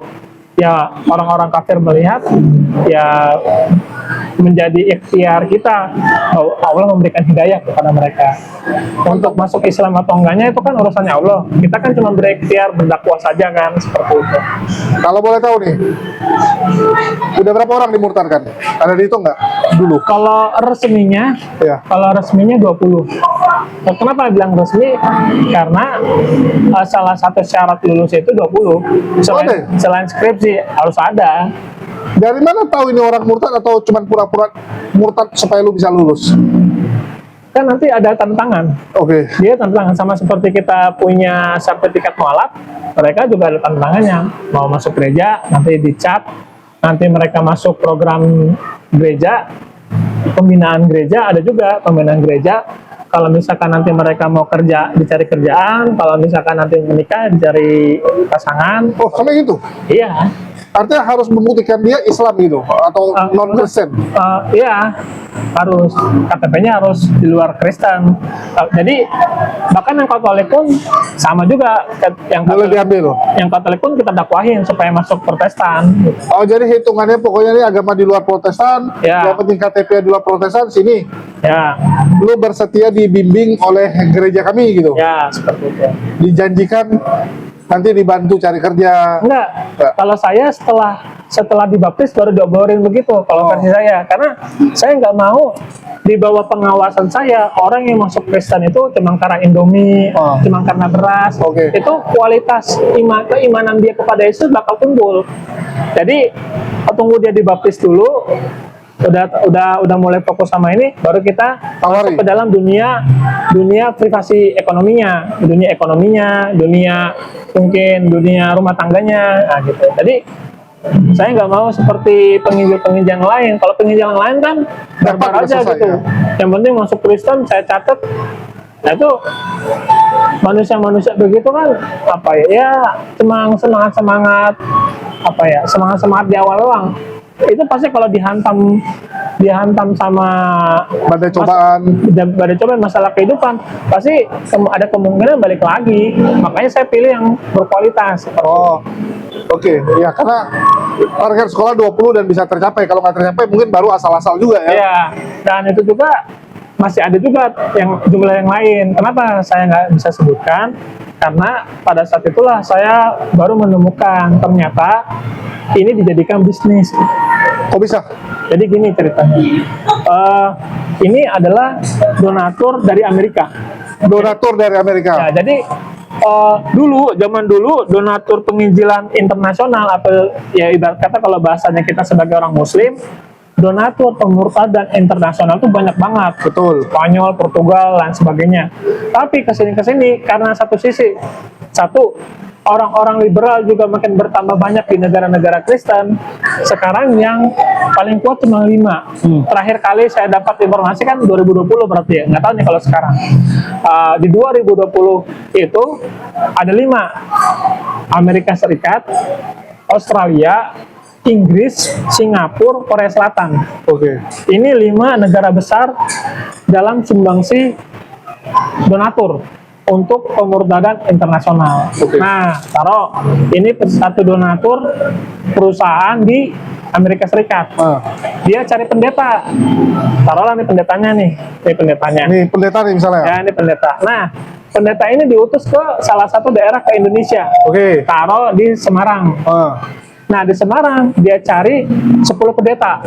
ya orang-orang kafir melihat, ya menjadi ikhtiar kita. Allah memberikan hidayah kepada mereka untuk masuk Islam atau enggaknya itu kan urusannya Allah. Kita kan cuma berikhtiar berdakwah saja kan, seperti itu. Kalau boleh tahu nih, udah berapa orang dimurtadkan? Ada dihitung nggak dulu? Kalau resminya, Ya. kalau resminya 20. Kenapa bilang resmi? Karena salah satu syarat lulus itu 20. Selain skripsi harus ada. Dari mana tahu ini orang murtad atau cuma pura-pura murtad supaya lu bisa lulus? Kan nanti ada tantangan. Oke. Dia tantangan sama seperti kita punya sertifikat mualaf, mereka juga ada tantangannya. Mau masuk gereja, nanti dicap, nanti mereka masuk program gereja, pembinaan gereja, ada juga pembinaan gereja. Kalau misalkan nanti mereka mau kerja, dicari kerjaan. Kalau misalkan nanti menikah, dicari pasangan. Oh, sampai gitu? Iya. Artinya harus membuktikan dia Islam gitu atau non Kristen. Iya, harus KTP-nya harus di luar Kristen. Jadi bahkan yang Katolik pun sama juga. Yang Boleh Katolik, diambil. yang Katolik pun kita dakwahin supaya masuk Protestan. Oh, jadi hitungannya pokoknya ini agama di luar Protestan, Ya. yang penting KTP di luar Protestan, sini Ya, lu bersetia dibimbing oleh gereja kami gitu. ya seperti itu. Dijanjikan nanti dibantu cari kerja. Enggak, kalau saya setelah dibaptis baru diobrolin begitu kalau versi saya, karena saya nggak mau di bawah pengawasan saya orang yang masuk Kristen itu cuma karena Indomie, cuma karena beras. Oke. Itu kualitas keimanan dia kepada Yesus bakal timbul. Jadi tunggu dia dibaptis dulu, udah mulai fokus sama ini, baru kita Tawari. masuk ke dalam dunia privasi ekonominya, dunia mungkin dunia rumah tangganya, nah gitu. Jadi saya nggak mau seperti penginjil yang lain. Kalau penginjil yang lain kan barbar aja selesai, gitu. ya. Yang penting masuk Kristen, saya catat. Nah itu manusia begitu kan apa ya cuma semangat di awal doang. Itu pasti kalau dihantam sama Badai cobaan. badai cobaan masalah kehidupan, pasti ada kemungkinan balik lagi. Makanya saya pilih yang berkualitas. Oh, oke. Ya, karena target sekolah 20 dan bisa tercapai. Kalau nggak tercapai mungkin baru asal-asal juga ya. Iya, dan itu juga masih ada juga yang jumlah yang lain. Kenapa saya nggak bisa sebutkan? Karena pada saat itulah saya baru menemukan ternyata ini dijadikan bisnis. Kok bisa? Jadi gini ceritanya. Ini adalah donatur dari Amerika. Donatur dari Amerika. Ya, jadi zaman dulu donatur penginjilan internasional atau ya ibarat kata kalau bahasanya kita sebagai orang Muslim, donatur pemurtadan internasional itu banyak banget. Betul. Spanyol, Portugal, dan sebagainya. Tapi kesini karena satu orang-orang liberal juga makin bertambah banyak di negara-negara Kristen. Sekarang yang paling kuat cuma 5. Terakhir kali saya dapat informasi kan 2020 berarti ya. Nggak tahu nih kalau sekarang. Di 2020 itu ada 5. Amerika Serikat, Australia, Inggris, Singapura, Korea Selatan. Oke. Ini 5 negara besar dalam sumbangsi donatur untuk pemurtadan internasional. Oke. Nah, taruh ini satu donatur perusahaan di Amerika Serikat. Dia cari pendeta. Taruhlah nih pendetanya nih. Ini pendetanya. Ini pendeta nih misalnya. Ya, ini pendeta. Nah, pendeta ini diutus ke salah satu daerah ke Indonesia. Oke. Taruh di Semarang. Nah, di Semarang dia cari 10 pendeta.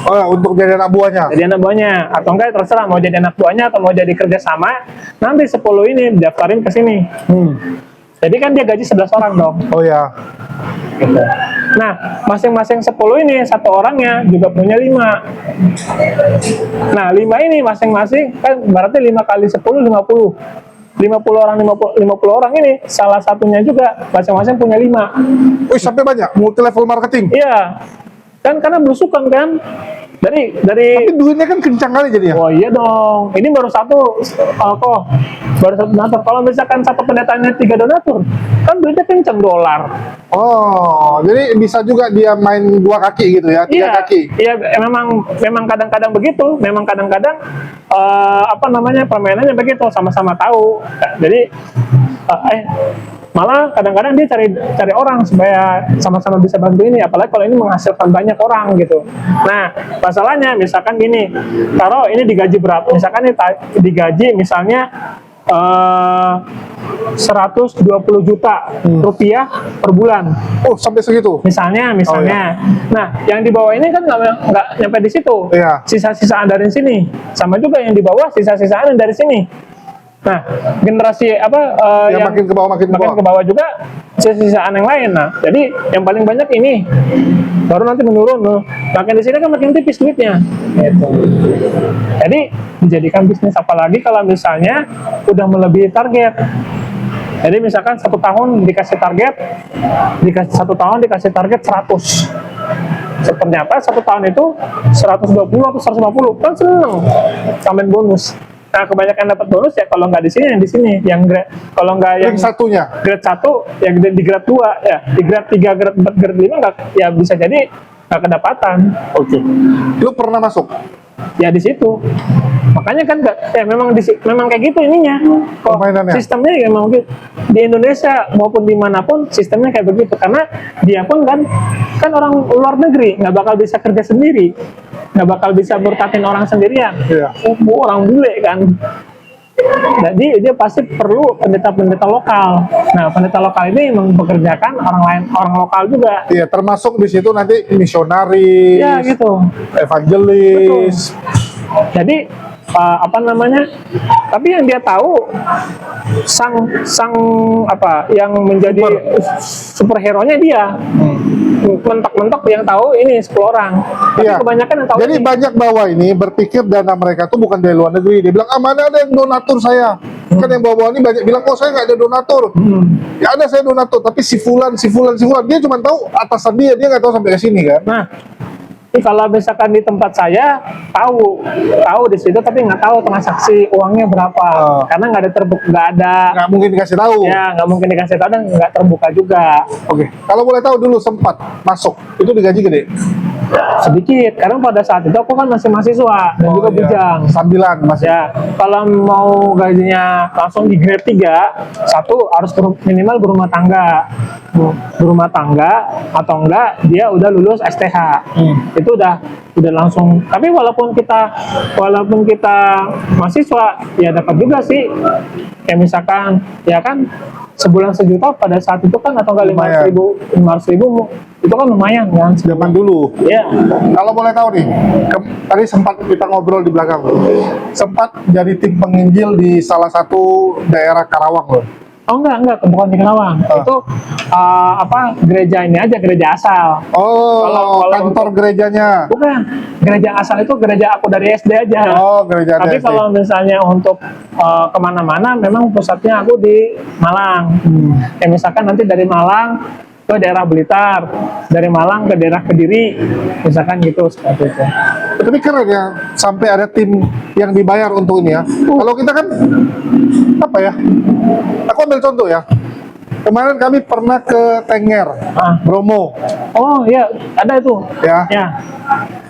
Oh ya, untuk jadi anak buahnya. Jadi anak buahnya, atau enggak terserah mau jadi anak buahnya atau mau jadi kerjasama. Nanti 10 ini daftarin ke sini. Jadi kan dia gaji 11 orang dong. Oh ya. Nah, masing-masing 10 ini satu orangnya juga punya 5. Nah, 5 ini masing-masing kan berarti 5 kali 10 50. 50 orang ini salah satunya juga masing-masing punya 5. Wih, sampai banyak multi level marketing. Iya. Kan karena belusukan kan. Dari Tapi duitnya kan kencang kali jadinya. Oh iya dong. Ini baru satu baru satu donatur. Kalau misalkan satu pendetanya 3 donatur, kan duitnya kencang dolar. Oh, jadi bisa juga dia main 2 kaki gitu ya, 3 kaki. Iya, memang kadang-kadang begitu. Memang kadang-kadang permainannya begitu, sama-sama tahu. Jadi malah kadang-kadang dia cari orang supaya sama-sama bisa bantu ini, apalagi kalau ini menghasilkan banyak orang gitu. Nah, masalahnya misalkan gini, taruh ini digaji berapa, misalkan ini digaji misalnya 120 juta rupiah per bulan. Oh, sampai segitu. Misalnya. Nah, yang di bawah ini kan nggak nyampe di situ. Iya. Sisa-sisaan dari sini. Sama juga yang di bawah sisa-sisaan dari sini. Nah, generasi yang makin ke bawah, makin ke bawah juga sisa-sisaan yang lain. Nah, jadi yang paling banyak ini baru nanti menurun. Makin di sini kan makin tipis duitnya. Gitu. Jadi dijadikan bisnis, apalagi kalau misalnya udah melebihi target. Jadi misalkan 1 tahun dikasih target 100. Ternyata 1 tahun itu 120 atau 150, kan seneng tambahin bonus. Nah, kebanyakan dapat bonus ya kalau nggak di sini, yang di sini, yang kalau nggak yang satunya grade 1, yang di grade 2, ya di grade 3, grade 4, grade 5 nggak, ya bisa jadi nggak kedapatan. Oke. Lu pernah masuk? Ya di situ. Makanya kan memang kayak gitu ininya. Kok sistemnya ya memang gitu. Di Indonesia maupun dimanapun sistemnya kayak begitu, karena dia pun kan orang luar negeri, nggak bakal bisa kerja sendiri, nggak bakal bisa bertatin orang sendirian. Iya. Orang bule kan. Jadi dia pasti perlu pendeta-pendeta lokal. Nah, pendeta lokal ini mempekerjakan orang lokal juga. Iya, termasuk di situ nanti misionaris, ya gitu, evangelis. Betul. Jadi tapi yang dia tahu sang yang menjadi superhero-nya dia. Mentok-mentok yang tahu ini 10 orang. Tapi kebanyakan yang tahu. Jadi banyak bawah ini berpikir dana mereka tuh bukan dari luar negeri. Dia bilang, mana ada yang donatur saya. Kan yang bawah ini banyak bilang, oh saya nggak ada donatur. Ya ada saya donatur, tapi si fulan. Dia cuma tahu atasan dia nggak tahu sampai ke sini kan. Nah, kalau misalkan di tempat saya tahu di situ, tapi nggak tahu transaksi uangnya berapa, karena nggak mungkin dikasih tahu. Ya, nggak mungkin dikasih tahu dan nggak terbuka juga. Oke. Kalau boleh tahu dulu sempat masuk itu digaji gede? Sedikit, karena pada saat itu aku kan masih mahasiswa dan juga bujang. Sambilan masih. Ya, kalau mau gajinya langsung di grade 3, satu harus minimal berumah tangga. Berumah tangga atau enggak dia udah lulus STH. Itu udah langsung. Tapi walaupun kita mahasiswa ya dapat juga sih. Kayak misalkan ya kan sebulan sejuta pada saat itu kan, atau enggak 500.000 itu kan lumayan kan zaman dulu. Ya. Kalau boleh tahu nih, tadi sempat kita ngobrol di belakang, sempat jadi tim penginjil di salah satu daerah Karawang loh. Oh enggak, bukan di Karawang. Itu gereja ini aja, gereja asal. Oh, kalau kantor gerejanya. Bukan, gereja asal itu gereja aku dari SD aja. Oh, gereja Tapi SD. kalau misalnya untuk kemana-mana, memang pusatnya aku di Malang. Kayak misalkan nanti dari Malang ke daerah Blitar, dari Malang ke daerah Kediri, misalkan gitu, seperti itu. Tapi keren ya, sampai ada tim yang dibayar untuk ini ya. Kalau kita kan apa ya? Aku ambil contoh ya. Kemarin kami pernah ke Tenger, Bromo. Oh iya, ada itu. Ya.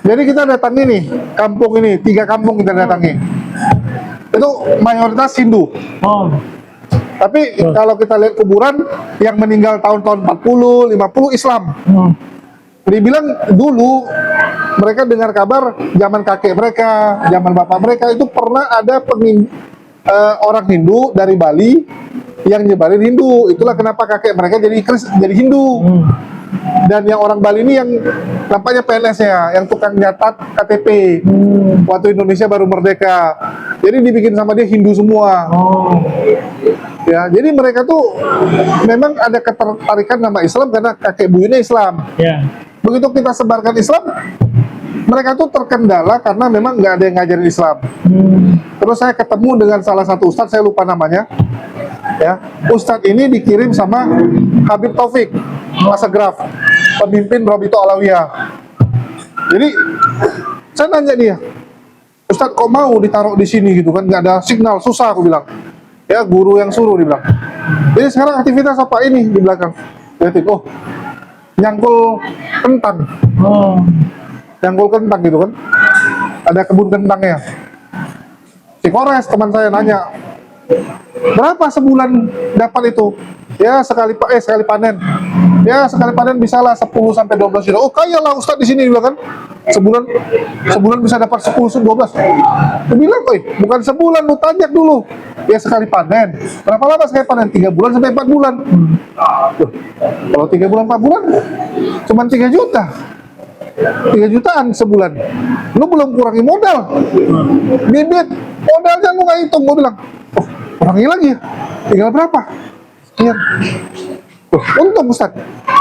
Jadi kita datangi nih, kampung ini, 3 kampung kita datangi. Itu mayoritas Hindu. Oh. Tapi kalau kita lihat kuburan yang meninggal tahun-tahun 40, 50 Islam. Dibilang dulu mereka dengar kabar zaman kakek mereka, zaman bapak mereka itu pernah ada orang Hindu dari Bali yang nyebarin Hindu. Itulah kenapa kakek mereka jadi Hindu. Dan yang orang Bali ini yang nampaknya PNS ya, yang tukang nyatat KTP waktu Indonesia baru merdeka. Jadi dibikin sama dia Hindu semua. Ya, jadi mereka tuh memang ada ketertarikan nama Islam karena kakek buyutnya Islam. Begitu kita sebarkan Islam, mereka tuh terkendala karena memang nggak ada yang ngajarin Islam. Terus saya ketemu dengan salah satu ustadz, saya lupa namanya. Ya, ustadz ini dikirim sama Habib Taufik Masagraf, pemimpin Rabito Alawiyah. Jadi saya nanya dia, Ustadz kok mau ditaruh di sini gitu kan, nggak ada signal, susah aku bilang. Ya guru yang suruh dibilang. Jadi sekarang aktivitas apa ini di belakang? Lihatin, oh nyangkul kentang. Nyangkul kentang gitu kan. Ada kebun kentangnya. Si Kores teman saya nanya, berapa sebulan dapat itu? Ya sekali panen. Ya sekali panen bisa lah 10 sampai 12 juta. Oh kaya lah Ustadz di sini juga kan. Sebulan bisa dapat 10 12. Dia bilang, bukan sebulan, lu tanya dulu. Ya sekali panen. Berapa lama sekali panen? 3 bulan sampai 4 bulan. Loh, kalau 3 bulan 4 bulan cuman 3 juta. 3 jutaan sebulan. Lu belum kurangi modal. Bibit, modalnya lu nggak hitung. Gue bilang, oh kurangi lagi ya. Tinggal berapa? Sekian. Untung Ustaz.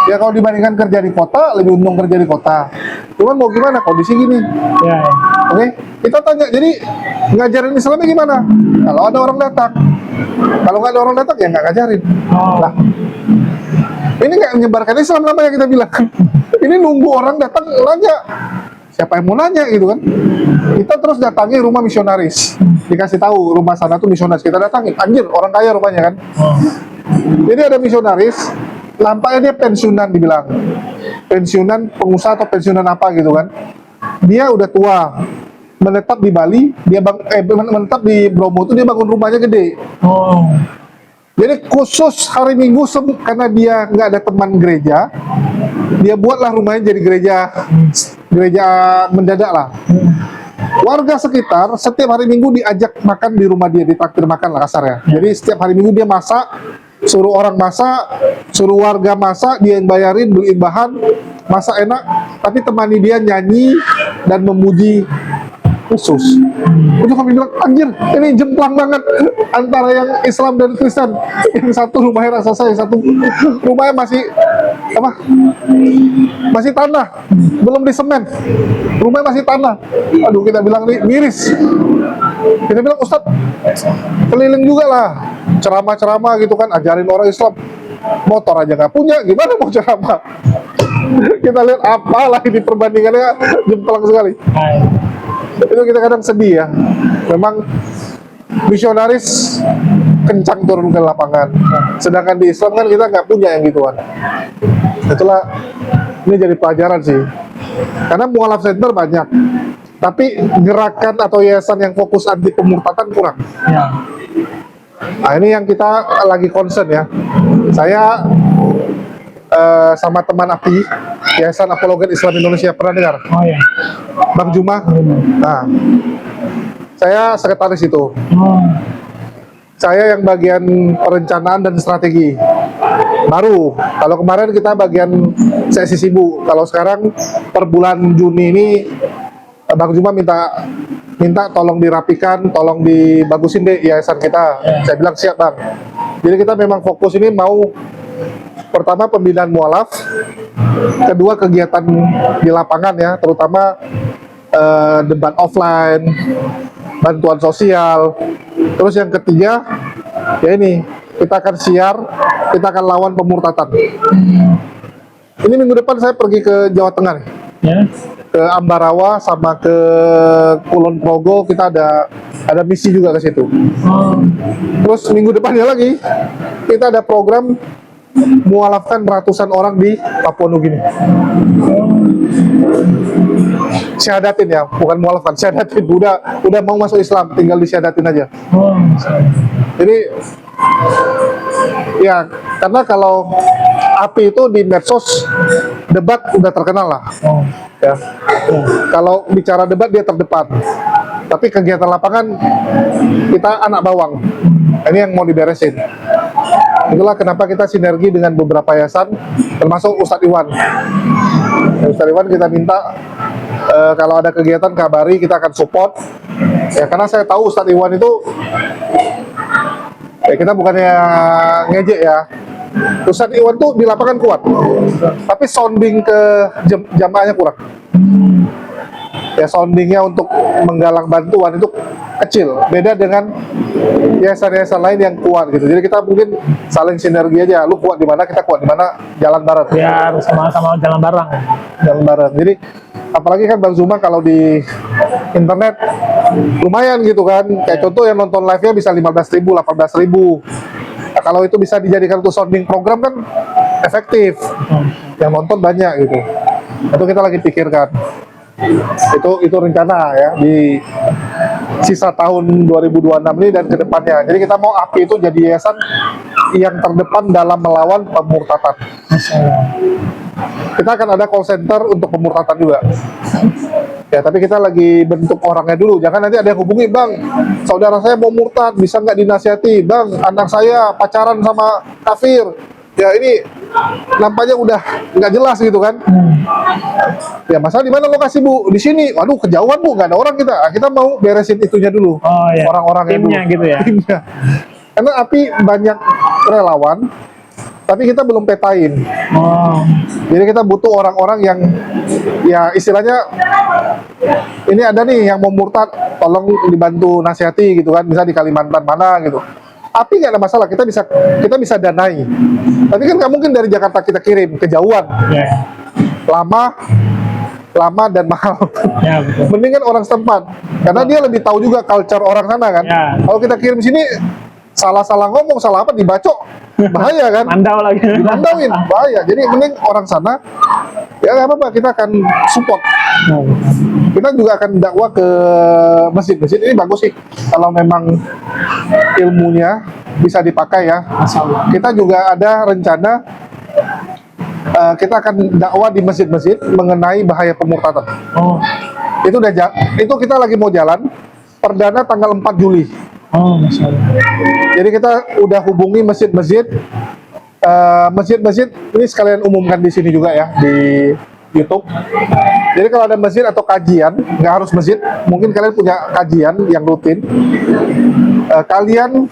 Ya kalau dibandingkan kerja di kota, lebih untung kerja di kota. Cuman mau gimana kondisi gini? Ya. Oke, kita tanya. Jadi ngajarin Islamnya gimana? Kalau ada orang datang, kalau nggak ada orang datang ya nggak ngajarin. Lah, ini nggak menyebarkan Islam namanya kita bilang. Ini nunggu orang datang nanya. Siapa yang mau nanya gitu kan? Kita terus datangi rumah misionaris. Dikasih tahu rumah sana tuh misionaris. Kita datangin. Anjir, orang kaya rumahnya kan. Jadi ada misionaris, nampaknya dia pensiunan dibilang. Pensiunan pengusaha atau pensiunan apa gitu kan. Dia udah tua. Menetap di Bali, menetap di Bromo tuh dia bangun rumahnya gede. Jadi khusus hari Minggu karena dia nggak ada teman gereja, dia buatlah rumahnya jadi gereja mendadak lah. Warga sekitar setiap hari Minggu diajak makan di rumah dia, ditraktir makan lah kasarnya. Jadi setiap hari Minggu dia masak, suruh orang masak, suruh warga masak, dia yang bayarin, beliin bahan, masak enak, tapi temani dia nyanyi dan memuji khusus. Itu kami bilang, anjir, ini jemplang banget antara yang Islam dan Kristen. Yang satu rumahnya raksasa, yang satu rumahnya masih masih tanah, belum di semen, rumahnya masih tanah. Aduh, kita bilang nih miris. Kita bilang, Ustadz, keliling juga lah, ceramah-ceramah gitu kan, ajarin orang Islam. Motor aja nggak punya, gimana mau ceramah? Kita lihat apalah ini perbandingannya jemplang sekali. Itu kita kadang sedih ya. Memang misionaris kencang turun ke lapangan. Sedangkan di Islam kan kita nggak punya yang gituan. Itulah, ini jadi pelajaran sih. Karena mualaf center banyak, tapi gerakan atau yayasan yang fokus anti pemurtadan kurang. Ya. Nah ini yang kita lagi concern ya. Saya sama teman API, Yayasan Apologet Islam Indonesia, pernah dengar? Oh ya. Bang Juma. Nah, saya sekretaris itu. Saya yang bagian perencanaan dan strategi. Baru, kalau kemarin kita bagian sesi sibuk. Kalau sekarang per bulan Juni ini Bang Juma minta tolong dirapikan, tolong dibagusin deh yayasan kita. Saya bilang siap Bang. Jadi kita memang fokus ini mau pertama pembinaan mualaf, kedua kegiatan di lapangan ya, terutama debat offline, bantuan sosial, terus yang ketiga ya ini kita akan siar, kita akan lawan pemurtadan. Ini minggu depan saya pergi ke Jawa Tengah nih, ke Ambarawa sama ke Kulon Progo, kita ada misi juga ke situ. Terus minggu depannya lagi kita ada program mualafkan ratusan orang di Papua Nugini. Syahadatin ya, bukan mualafkan, syahadatin. Udah mau masuk Islam, tinggal disyahadatin aja. Jadi ya, karena kalau API itu di medsos debat udah terkenal lah. Ya. Kalau bicara debat dia terdepan. Tapi kegiatan lapangan kita anak bawang. Ini yang mau diberesin. Itulah kenapa kita sinergi dengan beberapa yayasan, termasuk Ustadz Iwan. Ustadz Iwan kita minta kalau ada kegiatan kabari, kita akan support. Ya karena saya tahu Ustadz Iwan itu, ya kita bukannya ngejek ya. Ustadz Iwan tuh di lapangan kuat, tapi sounding ke jamaahnya kurang. Ya soundingnya untuk menggalang bantuan itu kecil, beda dengan yayasan-yayasan lain yang kuat gitu. Jadi kita mungkin saling sinergi aja, lu kuat di mana, kita kuat di mana, jalan bareng. Biar sama-sama jalan bareng. Jalan bareng. Jadi apalagi kan Bang Zuma kalau di internet lumayan gitu kan. Kayak contoh yang nonton live-nya bisa 15.000, 18.000. Nah, kalau itu bisa dijadikan untuk sounding program kan efektif. Yang nonton banyak gitu. Itu kita lagi pikirkan. Itu rencana ya di sisa tahun 2026 ini dan kedepannya. Jadi kita mau API itu jadi yayasan yang terdepan dalam melawan pemurtatan. Masya Allah. Kita akan ada call center untuk pemurtatan juga. Ya, tapi kita lagi bentuk orangnya dulu. Jangan nanti ada yang hubungi, Bang, saudara saya mau murtad, bisa nggak dinasihati? Bang, anak saya pacaran sama kafir. Ya ini nampaknya udah nggak jelas gitu kan. Ya masalah di mana lokasi Bu? Di sini. Waduh kejauhan Bu, nggak ada orang kita. Kita mau beresin itunya dulu. Oh ya. Orang-orangnya Timnya dulu. gitu ya. Timnya. Karena API banyak relawan, tapi kita belum petain. Oh. Jadi kita butuh orang-orang yang ya istilahnya ini ada nih yang mau murtad, tolong dibantu nasihati gitu kan, bisa di Kalimantan mana gitu. Api nggak ada masalah, kita bisa danai. Tapi kan nggak mungkin dari Jakarta kita kirim, kejauhan, Ya. lama dan mahal. Ya betul. Mendingan orang setempat, karena dia lebih tahu juga culture orang sana kan. Ya. Kalau kita kirim sini salah-salah ngomong, salah apa dibacok, bahaya kan. Mandau lagi. Dimandauin, bahaya. Jadi mending orang sana, ya nggak apa-apa, kita akan support. Kita juga akan dakwah ke masjid-masjid. Ini bagus sih kalau memang ilmunya bisa dipakai ya. Kita juga ada rencana kita akan dakwah di masjid-masjid mengenai bahaya pemurtadan. Oh. Itu kita lagi mau jalan perdana tanggal 4 Juli. Oh, Masya Allah. Jadi kita udah hubungi masjid-masjid, masjid-masjid ini sekalian umumkan di sini juga ya di YouTube. Jadi kalau ada masjid atau kajian, nggak harus masjid, mungkin kalian punya kajian yang rutin. Kalian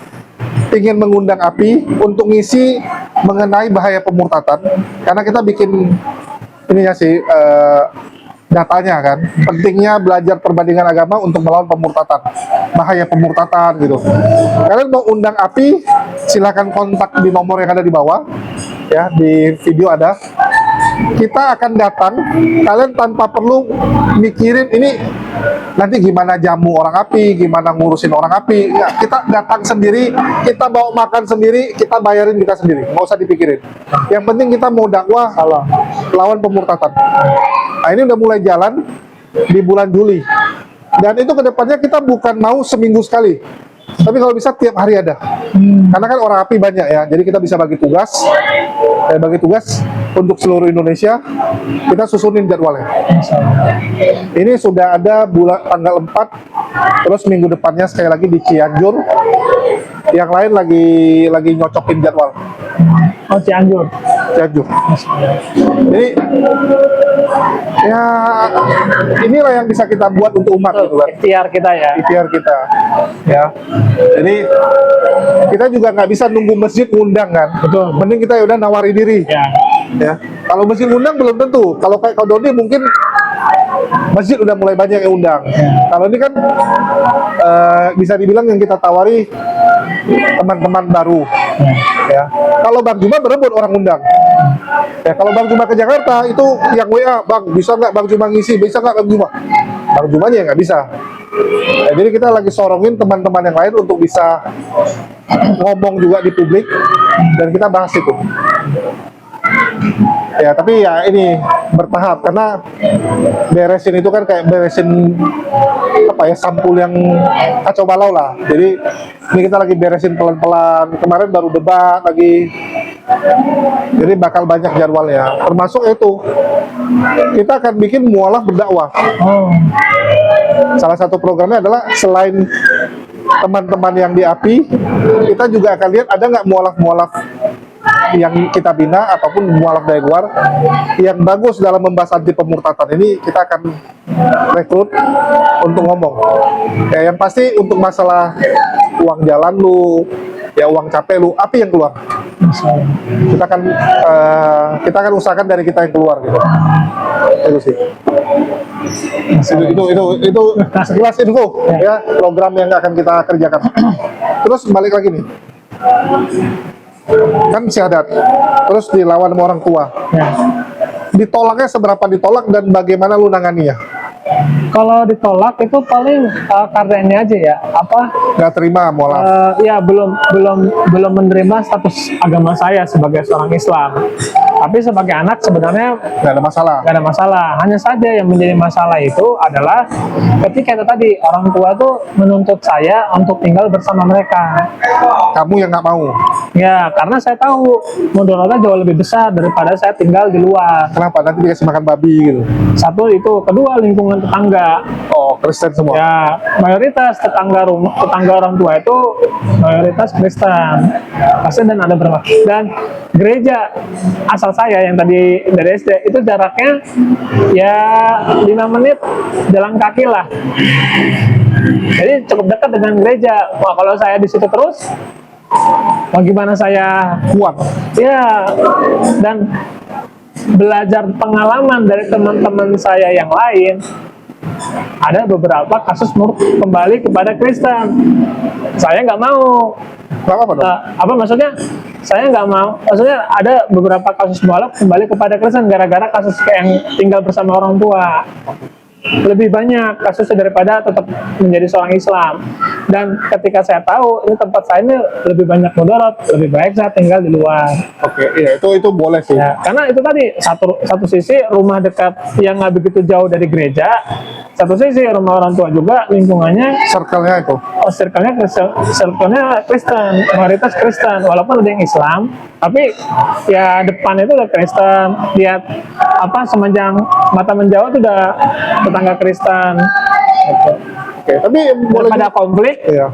ingin mengundang API untuk ngisi mengenai bahaya pemurtadan, karena kita bikin ininya sih datanya kan, pentingnya belajar perbandingan agama untuk melawan pemurtadan, bahaya pemurtadan gitu. Kalian mau undang API, silakan kontak di nomor yang ada di bawah, ya di video ada. Kita akan datang, kalian tanpa perlu mikirin ini nanti gimana jamu orang API, gimana ngurusin orang API. Nggak, kita datang sendiri, kita bawa makan sendiri, kita bayarin kita sendiri, nggak usah dipikirin. Yang penting kita mau dakwah lawan pemurtadan. Nah ini udah mulai jalan di bulan Juli. Dan itu kedepannya kita bukan mau seminggu sekali, tapi kalau bisa tiap hari ada. Karena kan orang API banyak ya, jadi kita bisa bagi tugas untuk seluruh Indonesia. Kita susunin jadwalnya. Ini sudah ada tanggal 4, terus minggu depannya sekali lagi di Cianjur. Yang lain lagi nyocokin jadwal. Oh, Cianjur. Jadi ya inilah yang bisa kita buat untuk umat gitu kan. Ikhtiar kita ya. Ikhtiar kita ya. Jadi kita juga nggak bisa nunggu masjid ngundang kan. Betul. Mending kita udah nawari diri Ya. ya. Kalau masjid ngundang belum tentu. Kalau kayak Dodi mungkin masjid udah mulai banyak yang undang. Kalau ini kan bisa dibilang yang kita tawari teman-teman baru ya. Kalau Bang Juma berebut orang undang ya. Kalau Bang Juma ke Jakarta itu yang WA, Bang bisa nggak Bang Juma ngisi, bisa nggak Bang Juma? Bang Jumanya nggak bisa ya. Jadi kita lagi sorongin teman-teman yang lain untuk bisa ngomong juga di publik, dan kita bahas itu ya. Tapi ya ini bertahap, karena beresin itu kan kayak beresin apa ya, sampul yang kacau balau lah. Jadi ini kita lagi beresin pelan-pelan. Kemarin baru debat lagi, jadi bakal banyak jadwalnya. Termasuk itu kita akan bikin mualaf berdakwah. Salah satu programnya adalah selain teman-teman yang di API, kita juga akan lihat ada nggak mualaf-mualaf yang kita bina ataupun mualaf dari luar yang bagus dalam membahas anti pemurtadan. Ini kita akan rekrut untuk ngomong ya. Yang pasti untuk masalah uang jalan lu ya, uang capek lu, API yang keluar. Kita akan usahakan dari kita yang keluar gitu. Itu sih. Itu sekilas info ya program yang akan kita kerjakan. Terus balik lagi nih, kan syahadat, terus dilawan sama orang tua. Ditolaknya seberapa ditolak dan bagaimana lu nanganinya? Kalau ditolak itu paling karena ini aja ya, apa? Nggak terima mualaf. Ya belum menerima status agama saya sebagai seorang Islam. Tapi sebagai anak sebenarnya Nggak ada masalah. nggak ada masalah. Hanya saja yang menjadi masalah itu adalah ketika itu tadi orang tua tuh menuntut saya untuk tinggal bersama mereka. Kamu yang nggak mau. Ya, karena saya tahu mudaratnya jauh lebih besar daripada saya tinggal di luar. Kenapa? Nanti dikasih makan babi gitu. Satu itu, kedua lingkungan tetangga. Oh, Kristen semua. Ya, mayoritas tetangga orang tua itu mayoritas Kristen. Pasti dan ada berapa? Dan gereja asal saya yang tadi dari SD itu jaraknya ya 5 menit jalan kaki lah. Jadi cukup dekat dengan gereja. Wah, kalau saya di situ terus, bagaimana saya Kuat. ya, dan belajar pengalaman dari teman-teman saya yang lain, ada beberapa kasus kembali kepada Kristen. Saya nggak mau. Kenapa dong? Apa maksudnya? Saya nggak mau. Maksudnya ada beberapa kasus mualaf kembali kepada Kristen gara-gara kasus yang tinggal bersama orang tua. Lebih banyak kasusnya daripada tetap menjadi seorang Islam. Dan ketika saya tahu ini tempat saya ini lebih banyak mudarat, lebih baik saya tinggal di luar. Oke, iya itu boleh sih. Ya, karena itu tadi satu sisi rumah dekat yang nggak begitu jauh dari gereja, satu sisi rumah orang tua juga lingkungannya Circle-nya itu. circle-nya Kristen, mayoritas Kristen, walaupun ada yang Islam, tapi ya depan itu udah Kristen. Lihat apa sepanjang mata menjauh itu udah tetangga Kristen. Gitu. Oke, tapi boleh Daripada konflik, Iya.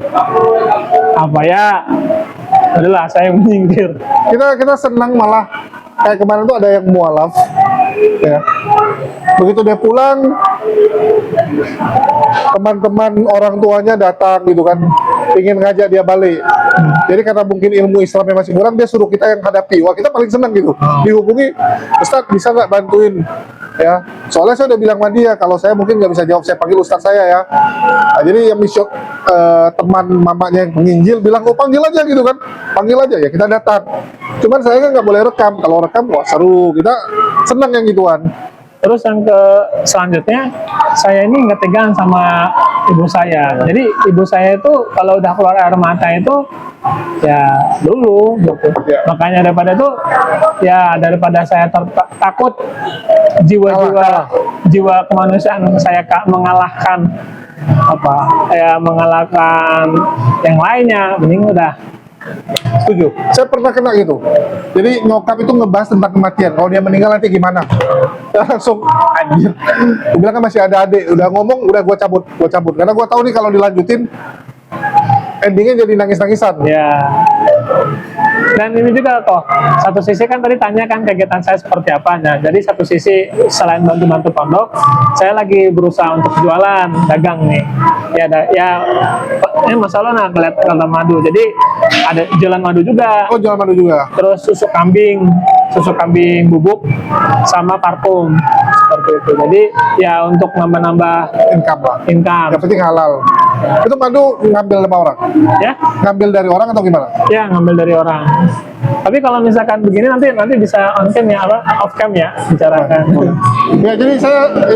apa ya? Adalah saya yang menyingkir. Kita senang malah kayak kemarin tuh ada yang mualaf ya. Begitu dia pulang, teman-teman orang tuanya datang gitu kan, ingin ngajak dia balik. Jadi karena mungkin ilmu Islamnya masih kurang, dia suruh kita yang hadapi. Wah, kita paling senang gitu. Dihubungi, Ustaz bisa nggak bantuin? Ya, soalnya saya udah bilang sama dia kalau saya mungkin nggak bisa jawab, saya panggil Ustaz saya ya. Nah, jadi yang teman mamanya yang penginjil bilang, oh panggil aja gitu kan, panggil aja ya kita datang. Cuman saya kan nggak boleh rekam, kalau rekam wah seru, kita senang yang gituan. Terus yang selanjutnya, saya ini nggak tegang sama ibu saya. Jadi ibu saya itu kalau udah keluar air mata itu ya dulu gitu. Ya. Makanya daripada saya takut jiwa kemanusiaan saya mengalahkan mengalahkan yang lainnya, mending udah. Setuju. Saya pernah kena gitu. Jadi nyokap itu ngebahas tentang kematian. Kalau dia meninggal nanti gimana? Langsung anjir. Gue bilang kan masih ada adik. Udah ngomong, udah gue cabut. Karena gue tahu nih kalau dilanjutin endingnya jadi nangis-nangisan. Ya. Dan ini juga toh, satu sisi kan tadi tanya kan kegiatan saya seperti apa. Nah, jadi satu sisi selain bantu-bantu pondok, saya lagi berusaha untuk jualan, dagang nih. Ini masalah ngeliat madu. Jadi ada jualan madu juga. Oh, jual madu juga. Terus susu kambing bubuk sama parfum seperti itu. Jadi ya untuk nambah-nambah Income lah. income. Yang penting halal. Itu madu ngambil sama orang? Ya, Ngambil dari orang atau gimana? ya ngambil dari orang. Tapi kalau misalkan begini nanti bisa on cam ya, off cam ya bicarakan. Ya, jadi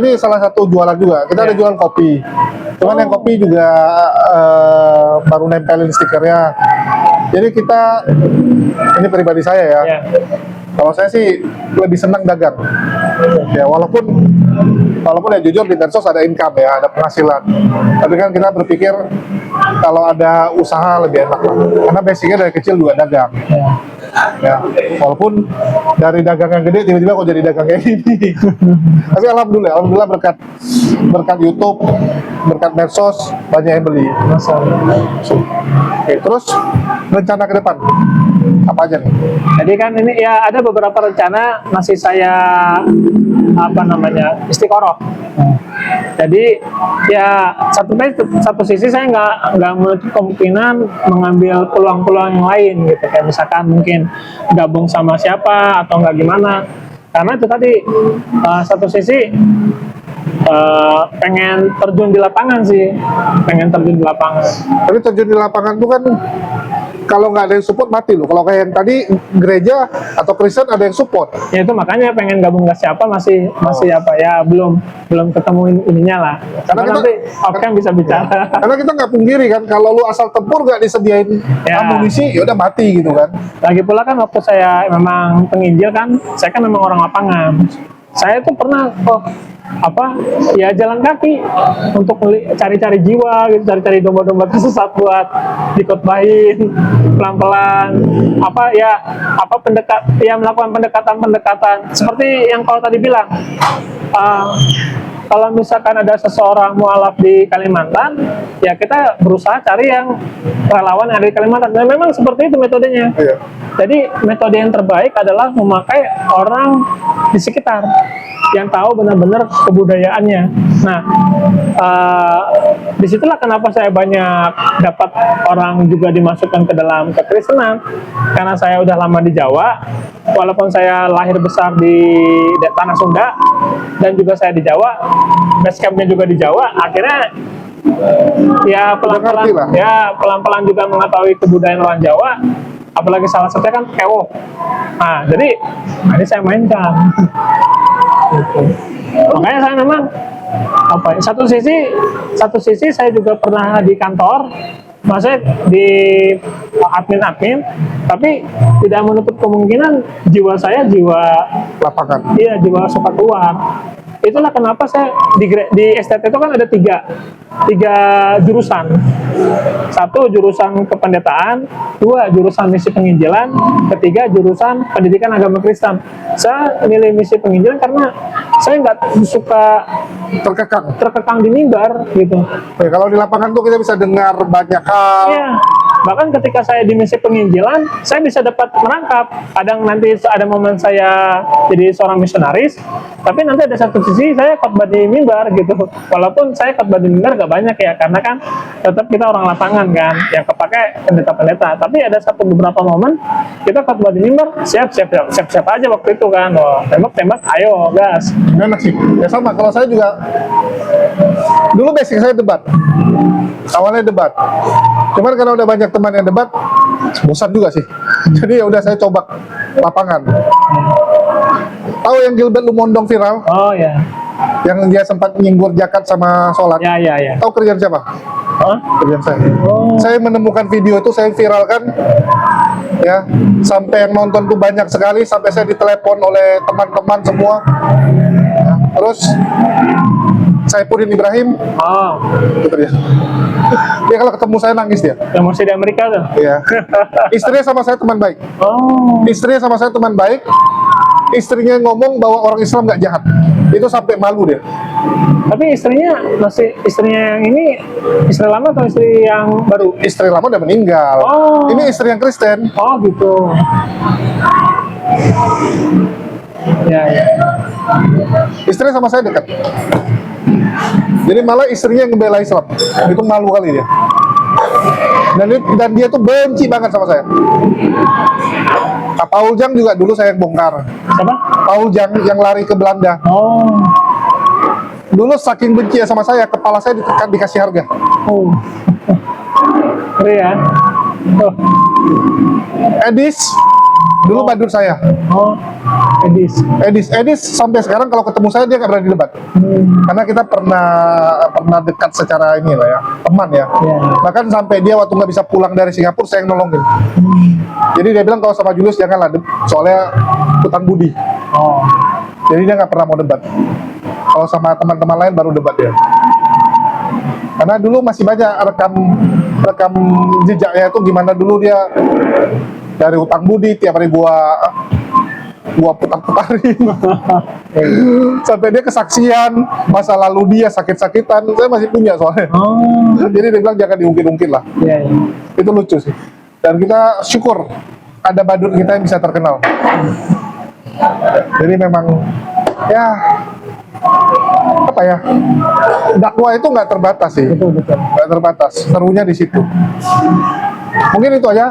ini salah satu jualan juga. Kita ada jualan kopi. Cuman yang kopi juga baru nempelin stikernya. Jadi ini pribadi saya ya. Ya. Kalau saya sih lebih senang dagang. Ya, walaupun ya jujur di medsos ada income ya, ada penghasilan. Tapi kan kita berpikir kalau ada usaha lebih enak lah. Karena basicnya dari kecil juga dagang. Ya, walaupun dari dagang yang gede tiba-tiba kok jadi dagang kayak gini. Tapi alhamdulillah berkat YouTube, berkat medsos banyak yang beli. Oke, terus rencana ke depan apa aja nih? Jadi kan ini ya ada beberapa rencana masih saya istiqoroh. Jadi ya satu sisi saya nggak menutup kemungkinan mengambil peluang-peluang yang lain gitu, kayak misalkan mungkin gabung sama siapa atau nggak gimana. Karena itu tadi satu sisi pengen terjun di lapangan sih, Tapi terjun di lapangan itu kan kalau nggak ada yang support mati loh. Kalau kayak yang tadi gereja atau Kristen ada yang support. Ya itu makanya pengen gabung ke siapa masih apa ya, belum ketemu ininya lah. Karena Cuma kita- nanti oke bisa bicara. Karena kita nggak pungkiri kan, kalau lu asal tempur nggak disediain Ya. amunisi, ya udah mati gitu kan. Lagi pula kan waktu saya memang penginjil kan, saya kan memang orang lapangan. Saya tuh pernah ya jalan kaki untuk cari-cari jiwa gitu, cari-cari domba-domba tersesat buat dikotbahin pelan-pelan, melakukan pendekatan seperti yang kau tadi bilang. Kalau misalkan ada seseorang mualaf di Kalimantan, ya kita berusaha cari yang relawan yang ada di Kalimantan. Dan memang seperti itu metodenya. Iya. Jadi metode yang terbaik adalah memakai orang di sekitar yang tahu benar-benar kebudayaannya. Nah, disitulah kenapa saya banyak dapat orang juga dimasukkan ke dalam kekristenan, karena saya udah lama di Jawa, walaupun saya lahir besar di tanah Sunda dan juga saya di Jawa, base campnya juga di Jawa, akhirnya ya Ngerti lah. pelan-pelan juga mengetahui kebudayaan orang Jawa, apalagi salah satunya kan kewo. Nah, jadi ini saya mainkan. Gitu. Makanya saya memang satu sisi saya juga pernah di kantor, maksudnya di admin, tapi tidak menutup kemungkinan jiwa saya jiwa Lapangan. jiwa suka keluar. Itulah kenapa saya di STT itu kan ada tiga jurusan. Satu jurusan kependetaan, dua jurusan misi penginjilan, ketiga jurusan pendidikan agama Kristen. Saya milih misi penginjilan karena saya nggak suka terkekang di mimbar gitu. Ya, kalau di lapangan tuh kita bisa dengar banyak hal. Iya. Bahkan ketika saya di misi penginjilan, saya bisa dapat merangkap. Kadang nanti ada momen saya jadi seorang misionaris, tapi nanti ada satu sisi saya khotbah di mimbar gitu. Walaupun saya khotbah di mimbar gak banyak ya, karena kan tetap kita orang lapangan kan, yang kepake pendeta-pendeta. Tapi ada beberapa momen kita khotbah di mimbar, siap aja waktu itu kan. Oh, tembak, ayo gas. Enak sih. Ya sama, kalau saya juga dulu basic saya debat. Awalnya debat. Cuman karena udah banyak teman yang debat, bosan juga sih. Jadi ya udah saya coba lapangan. Tahu yang Gilbert Lumondong viral? Oh ya. Yang dia sempat nyinggur jakat sama sholat. Ya. Tahu kerjaan siapa? Hah? Kerjaan saya. Oh. Saya menemukan video itu, saya viralkan. Ya, sampai yang nonton tuh banyak sekali, sampai saya ditelepon oleh teman-teman semua. Ya, terus Saipudin Ibrahim, Oh, gitu dia. Dia kalau ketemu saya nangis dia. yang masih di Amerika tuh. Iya. Istrinya sama saya teman baik. Oh. Istrinya sama saya teman baik. Istrinya ngomong bahwa orang Islam nggak jahat. Itu sampai malu dia. Tapi istrinya yang ini istri lama atau istri yang baru? Istri lama udah meninggal. Oh. Ini istri yang Kristen. Oh gitu. Ya. Istrinya sama saya dekat. Jadi malah istrinya yang ngebela Islam. Itu malu kali dia. Dan dia tuh benci banget sama saya. Pak Paul Jang juga dulu saya yang bongkar. Siapa? Paul Jang yang lari ke Belanda. Oh. Dulu saking benci sama saya, kepala saya dikasih harga. Oh. Ngeri ya. Oh. Edis, dulu badur saya. Oh. Edis sampai sekarang kalau ketemu saya dia nggak berani debat. Karena kita pernah dekat secara ini lah ya, teman ya. Bahkan sampai dia waktu nggak bisa pulang dari Singapura, saya yang nolongin. Jadi dia bilang kalau sama Julius janganlah, soalnya hutang budi. Oh. Jadi dia nggak pernah mau debat. Kalau sama teman-teman lain baru debat dia. Karena dulu masih banyak rekam jejaknya itu gimana dulu dia dari hutang budi tiap hari gua putar-putarin. Sampai dia kesaksian masa lalu dia sakit-sakitan, saya masih punya soalnya. Oh. Jadi dia bilang jangan diungkit-ungkit lah. Iya. Itu lucu sih. Dan kita syukur ada badut kita yang bisa terkenal. Jadi memang ya apa ya, dakwah itu nggak terbatas sih. Betul. Nggak terbatas, serunya di situ. Mungkin itu aja,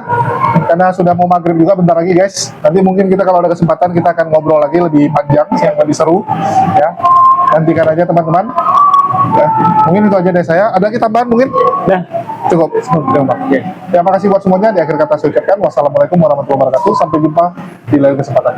karena sudah mau maghrib juga bentar lagi guys. Nanti mungkin kita kalau ada kesempatan kita akan ngobrol lagi lebih panjang, yang lebih seru ya. Nantikan aja teman-teman ya. Mungkin itu aja dari saya. Ada lagi tambahan mungkin? Dah. Cukup. Oke. Terima kasih buat semuanya. Di akhir kata saya ucapkan wassalamualaikum warahmatullahi wabarakatuh. Sampai jumpa di lain kesempatan.